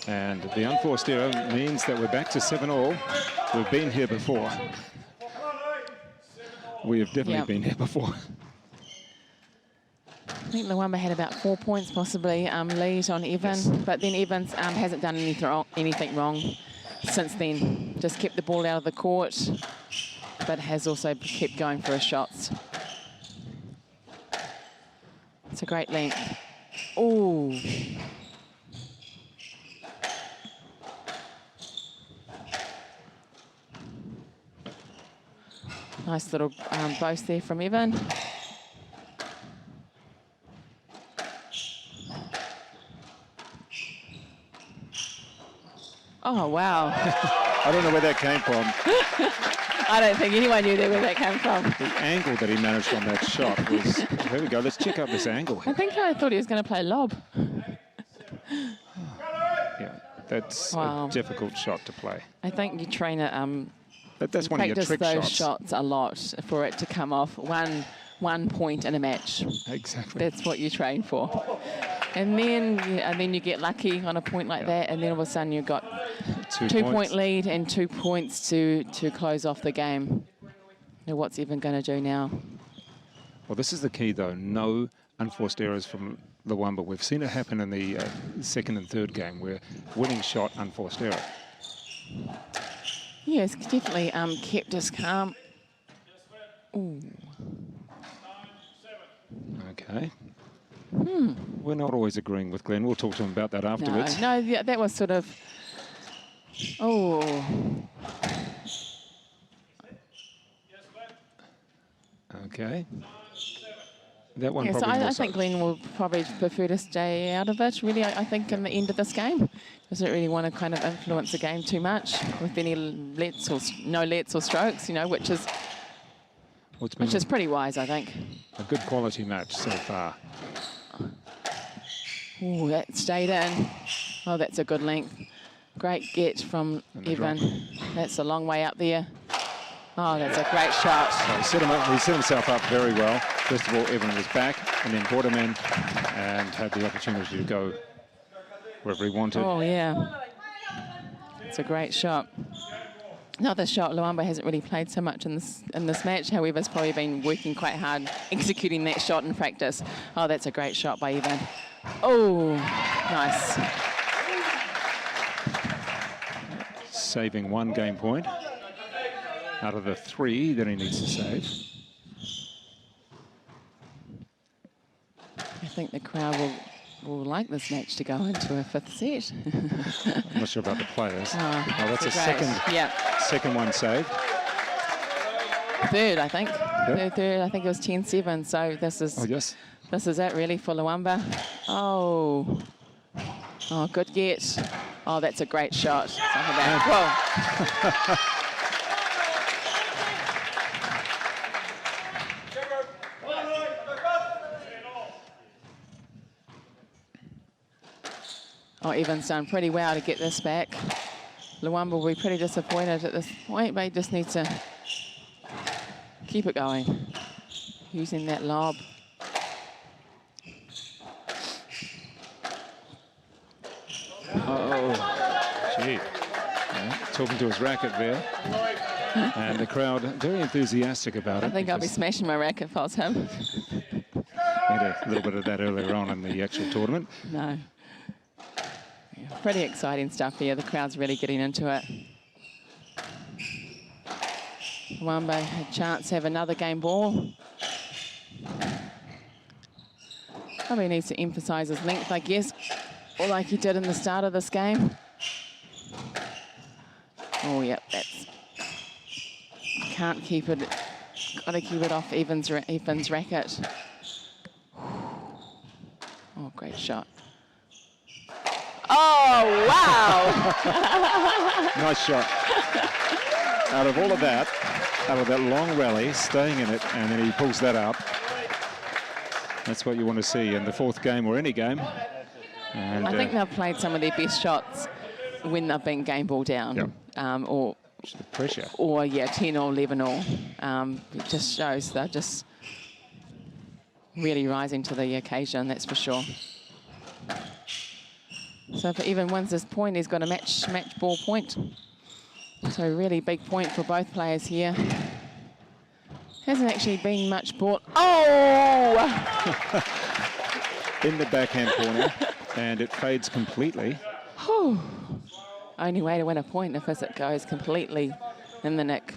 And the unforced error means that we're back to 7-all. We've been here before. We have definitely been here before. I think Lwamba had about 4 points possibly lead on Evan, yes. But then Evans hasn't done anything wrong since then. Just kept the ball out of the court, but has also kept going for his shots. It's a great length. Ooh. Nice little boast there from Evan. Oh, wow. I don't know where that came from. I don't think anyone knew where that came from. The angle that he managed on that shot was... Here we go, let's check out this angle here. I think I thought he was going to play lob. Yeah, that's a difficult shot to play. I think you train it... That's one of your trick those shots. shots a lot for it to come off one point in a match. Exactly. That's what you train for. And then you get lucky on a point like that, and then all of a sudden you've got two-point lead and 2 points to close off the game. Now what's Evan going to do now? Well, this is the key, though. No unforced errors from Lwamba. We've seen it happen in the second and third game, where winning shot, unforced error. Yes, definitely kept us calm. Ooh. Okay. We're not always agreeing with Glenn. We'll talk to him about that afterwards. No, yeah, that was sort of... Oh. Okay. That one so probably I think Glenn will probably prefer to stay out of it, really, I think, in the end of this game. Doesn't really want to kind of influence the game too much with any lets or no lets or strokes, which is pretty wise, I think. A good quality match so far. Oh, that stayed in. Oh, that's a good length. Great get from Evan. Drop. That's a long way up there. Oh, that's a great shot. So he set himself up very well. First of all, Evan was back and then brought him in and had the opportunity to go wherever he wanted. Oh, yeah. It's a great shot. Another shot. Lwamba hasn't really played so much in this match. However, has probably been working quite hard executing that shot in practice. Oh, that's a great shot by Evan. Oh, nice. saving 1 game point out of the 3 that he needs to save. I think the crowd will like this match to go into a 5th set. I'm not sure about the players. Oh, that's a great. second one saved. 3rd, I think. Yep. Third, I think it was 10-7. So this is this is it really for Lwamba. Oh, good get. Oh, that's a great shot. Something like that. Whoa. Oh, Evan's done pretty well to get this back. Lwamba will be pretty disappointed at this point, but he just needs to keep it going. Using that lob. Gee. Yeah, talking to his racket there. And the crowd very enthusiastic about it. I think I'll be smashing my racket if I was him. Had a little bit of that earlier on in the actual tournament. No. Pretty exciting stuff here. The crowd's really getting into it. Lwamba a chance to have another game ball. Probably needs to emphasise his length, I guess, or like he did in the start of this game. Oh, yep, that's... Can't keep it... Got to keep it off Evan's racket. Oh, great shot. Oh, wow! Nice shot. Out of all of that, out of that long rally, staying in it, and then he pulls that up. That's what you want to see in the 4th game or any game. And I think they've played some of their best shots when they've been game ball down. Yep. Or pressure. Or, yeah, 10 or 11 all. It just shows they're just really rising to the occasion, that's for sure. So if Evan wins this point, he's got a match ball point. So really big point for both players here. Hasn't actually been much ball. Oh! In the backhand corner, and it fades completely. Whew. Only way to win a point if it goes completely in the nick.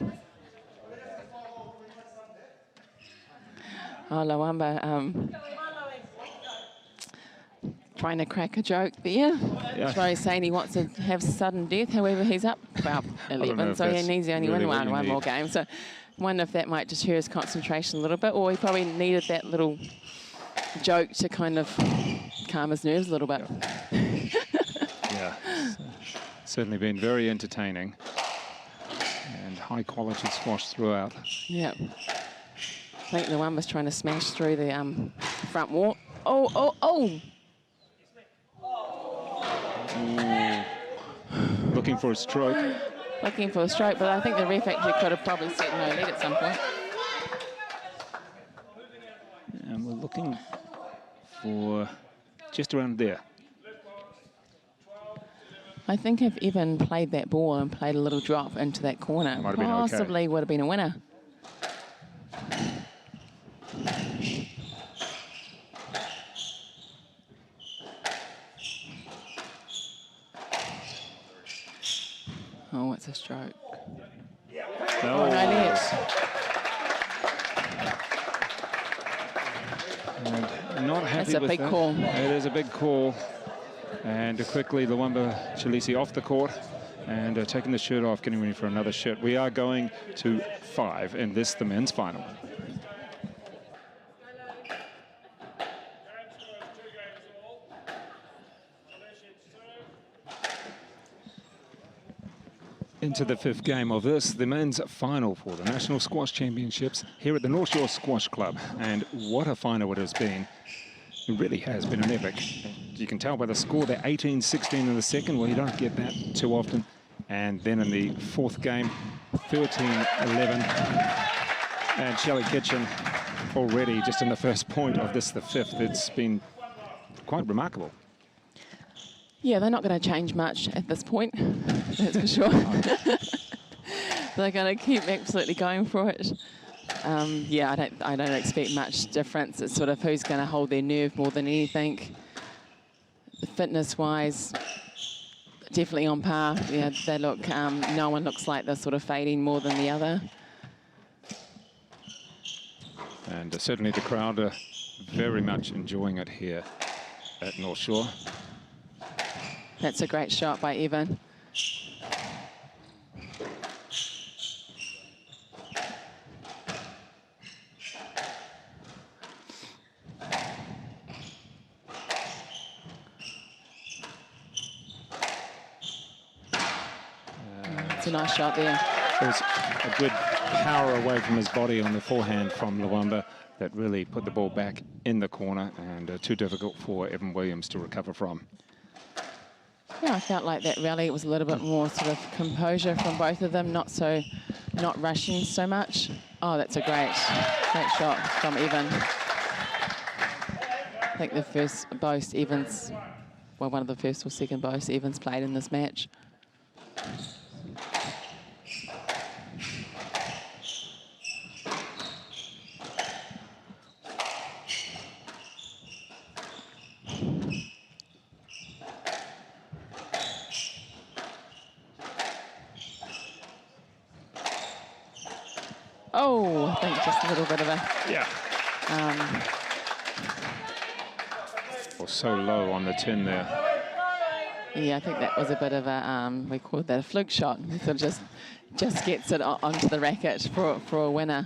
Oh, Lwamba trying to crack a joke there. Yeah. So he's saying he wants to have sudden death. However, he's up about 11, so he needs to only really win one more game. So I wonder if that might deter his concentration a little bit, or he probably needed that little joke to kind of calm his nerves a little bit. Yeah, certainly been very entertaining and high quality squash throughout. Yeah. I think Lwamba's trying to smash through the front wall. Oh! Looking for a stroke. Looking for a stroke, but I think the ref actually could have probably said no lead at some point. And we're looking for just around there. I think if Evan played that ball and played a little drop into that corner, Might have been okay. possibly would have been a winner. Oh, it's a stroke. No. No net. And not happy That's a with big that. call. It is a big call. And quickly, Lwamba Chileshe off the court and taking the shirt off, getting ready for another shirt. We are going to 5 in this, the men's final. Into the 5th game of this, the men's final for the National Squash Championships here at the North Shore Squash Club. And what a final it has been. It really has been an epic. You can tell by the score, they're 18-16 in the second. Well, you don't get that too often. And then in the 4th game, 13-11. And Shelley Kitchen already just in the first point of this, the 5th. It's been quite remarkable. Yeah, they're not going to change much at this point, that's for sure. They're going to keep absolutely going for it. Yeah, I don't expect much difference. It's sort of who's going to hold their nerve more than anything. Fitness-wise, definitely on par. Yeah, they look. No one looks like they're sort of fading more than the other. And certainly the crowd are very much enjoying it here at North Shore. That's a great shot by Evan. It's a nice shot there. There's a good power away from his body on the forehand from Lwamba that really put the ball back in the corner, and too difficult for Evan Williams to recover from. Yeah, I felt like that rally, it was a little bit more sort of composure from both of them, not rushing so much. Oh, that's a great shot from Evan. I think the first boast Evans, well, one of the first or second boasts Evans played in this match. Oh, I think just a little bit of a... Yeah. Or so low on the tin there. Yeah, I think that was a bit of a, we called that a fluke shot. He sort of just gets it onto the racket for a winner.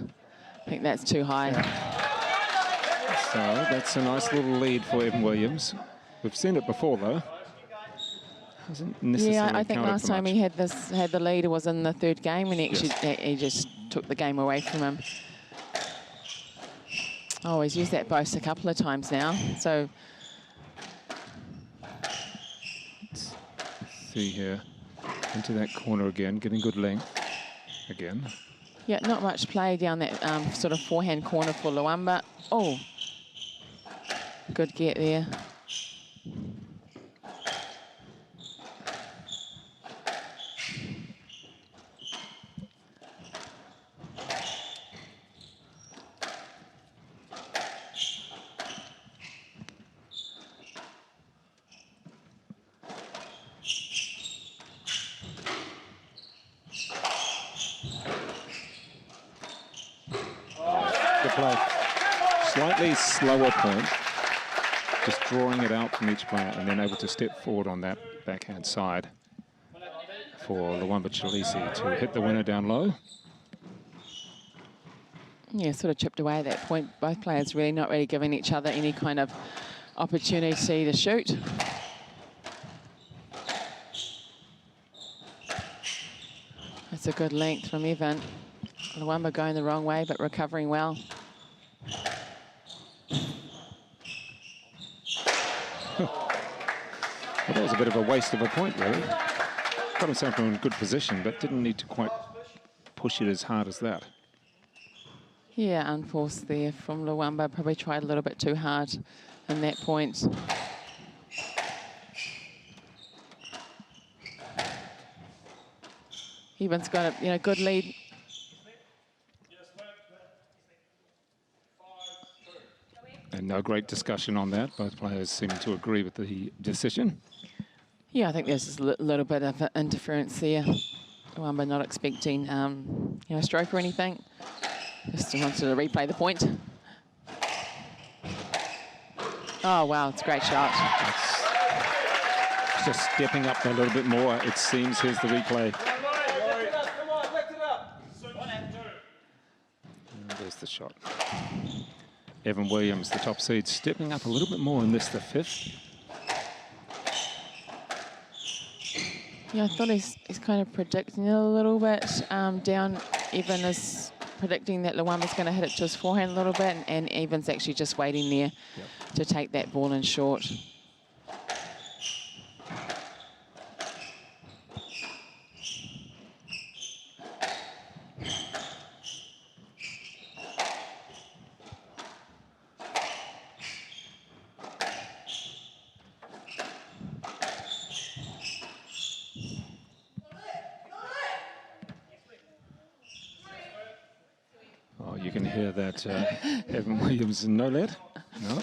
I think that's too high. Yeah. So that's a nice little lead for Evan Williams. We've seen it before, though. Hasn't necessarily I think last time he had the lead, it was in the third game, and he just took the game away from him. Oh, he's used that boast a couple of times now. So let's see here, into that corner again, getting good length again. Yeah, not much play down that sort of forehand corner for Lwamba. Oh, good get there. Play. Slightly slower point, just drawing it out from each player and then able to step forward on that backhand side for Lwamba Chileshe to hit the winner down low. Yeah, sort of chipped away at that point. Both players really not really giving each other any kind of opportunity to shoot. That's a good length from Evan. Lwamba going the wrong way, but recovering well. Well, that was a bit of a waste of a point, really. Got himself in a good position, but didn't need to quite push it as hard as that. Yeah, unforced there from Lwamba. Probably tried a little bit too hard in that point. Evan's got a good lead. And no great discussion on that. Both players seem to agree with the decision. Yeah, I think there's just a little bit of interference there. Lwamba not expecting, a stroke or anything. Just wanted to replay the point. Oh, wow, it's a great shot. It's just stepping up a little bit more, it seems. Here's the replay. And there's the shot. Evan Williams, the top seed, stepping up a little bit more in this, the fifth. Yeah, I thought he's kind of predicting it a little bit down. Evan is predicting that Lwamba's going to hit it to his forehand a little bit, and Evan's actually just waiting there to take that ball in short. Oh, you can hear that Evan Williams no lead. No.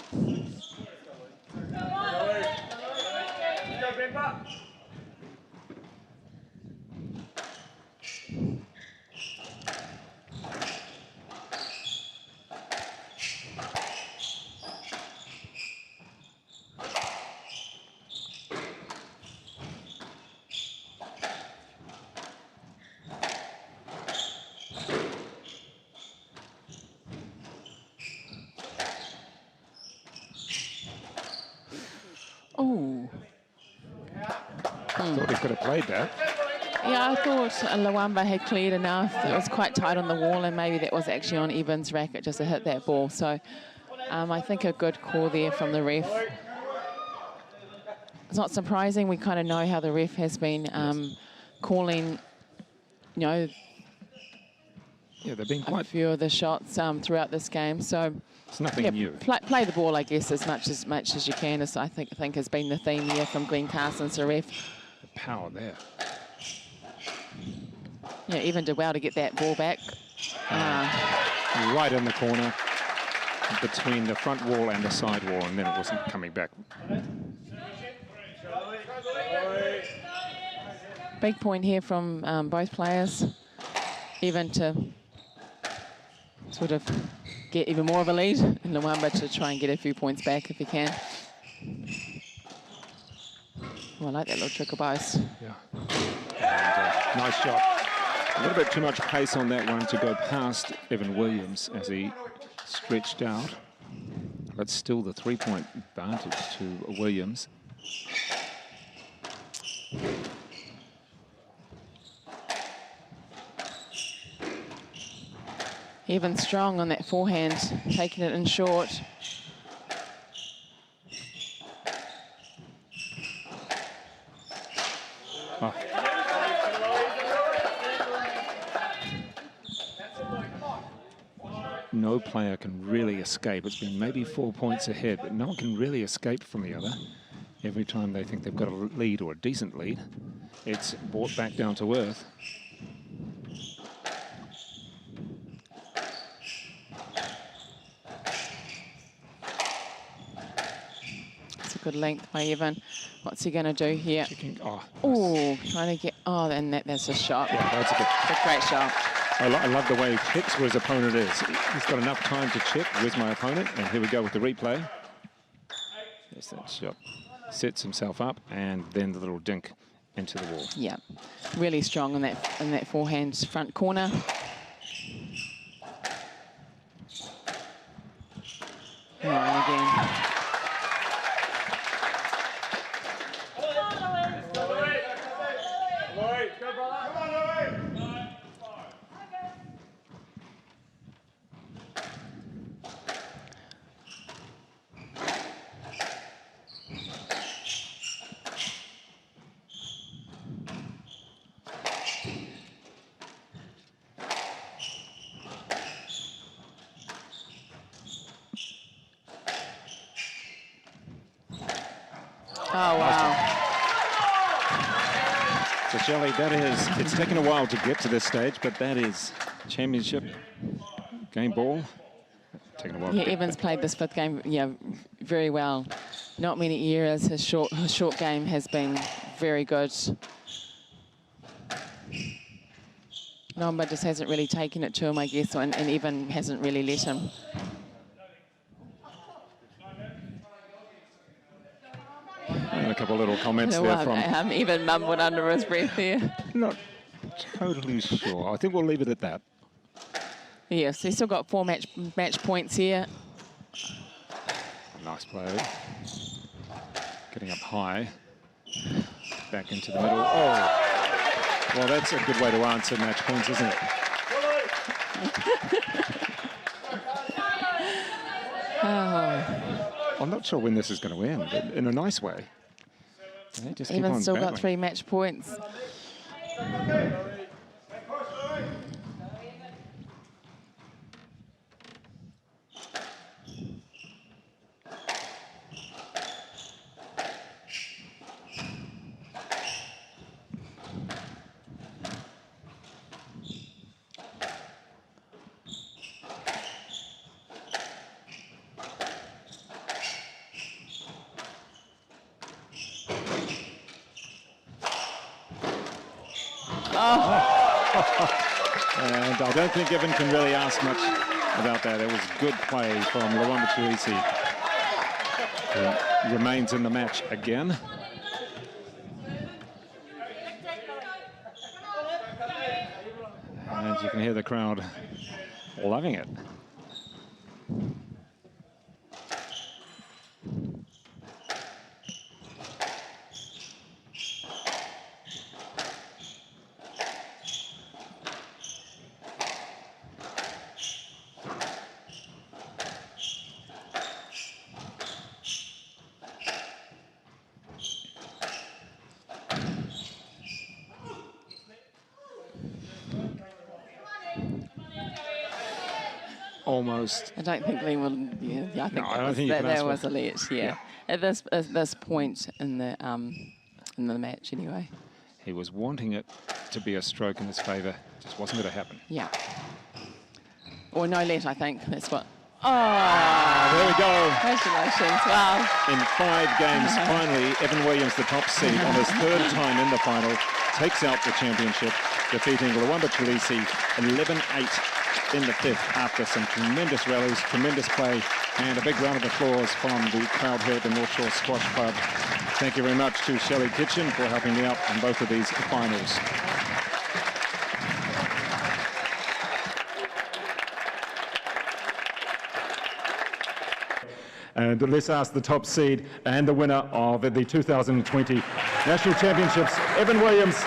Oh. Thought he could have played that. Yeah, I thought Lwamba had cleared enough. It was quite tight on the wall, and maybe that was actually on Evans' racket just to hit that ball. So I think a good call there from the ref. It's not surprising. We kind of know how the ref has been calling, you know, Yeah, they've been a quite... few of the shots throughout this game. So It's nothing new. Play the ball, I guess, as much as you can. As I think has been the theme here from Glenn Carson's the ref. The power there. Yeah, even did well to get that ball back. Right in the corner between the front wall and the side wall, and then it wasn't coming back. Big point here from both players, even to sort of get even more of a lead, and Lwamba to try and get a few points back if he can. Oh, I like that little trick of both. Yeah. And, nice shot. A little bit too much pace on that one to go past Evan Williams as he stretched out. But still the three-point advantage to Williams. Even strong on that forehand, taking it in short. Oh. No player can really escape. It's been maybe 4 points ahead, but no one can really escape from the other. Every time they think they've got a lead or a decent lead, it's brought back down to earth. It's a good length by Evan. What's he going to do here? Oh, Trying to get... Oh, and that's a shot. Yeah, that's a great shot. I love the way he checks where his opponent is. He's got enough time to check, where's my opponent? And here we go with the replay. There's that shot. Sets himself up, and then the little dink into the wall. Yeah, really strong in that forehand front corner. Oh, and again. Oh, wow. So, Shelley, that is, it's taken a while to get to this stage, but that is championship game ball. Taking a while. Yeah, Evans played this fifth game, very well. Not many eras. His short game has been very good. Lwamba just hasn't really taken it to him, I guess, and Evan hasn't really let him. And a couple of little comments there from... Evan mumbled under his breath there. Not totally sure. I think we'll leave it at that. Yes, he's still got 4 match points here. Nice play. Getting up high. Back into the middle. Oh! Well, that's a good way to answer match points, isn't it? I'm not sure when this is going to end, but in a nice way. Just Evan's still got 3 match points. And I don't think Evan can really ask much about that. It was good play from Lwamba Chileshe, who remains in the match again. And you can hear the crowd loving it. almost. I don't think Lee will. Yeah, I think I don't think you can ask that for was a let. Yeah. At this point in the match, anyway. He was wanting it to be a stroke in his favour. Just wasn't going to happen. Yeah. Or no let, I think. That's what. Oh, There we go. congratulations. Wow. In 5 games, finally, Evan Williams, the top seed, on his 3rd time in the final, takes out the championship, defeating Lwamba Chileshe 11-8 in the 5th after some tremendous rallies, tremendous play, and a big round of applause from the crowd here at the North Shore Squash Club. Thank you very much to Shelley Kitchen for helping me out in both of these finals. And let's ask the top seed and the winner of the 2020 National Championships, Evan Williams.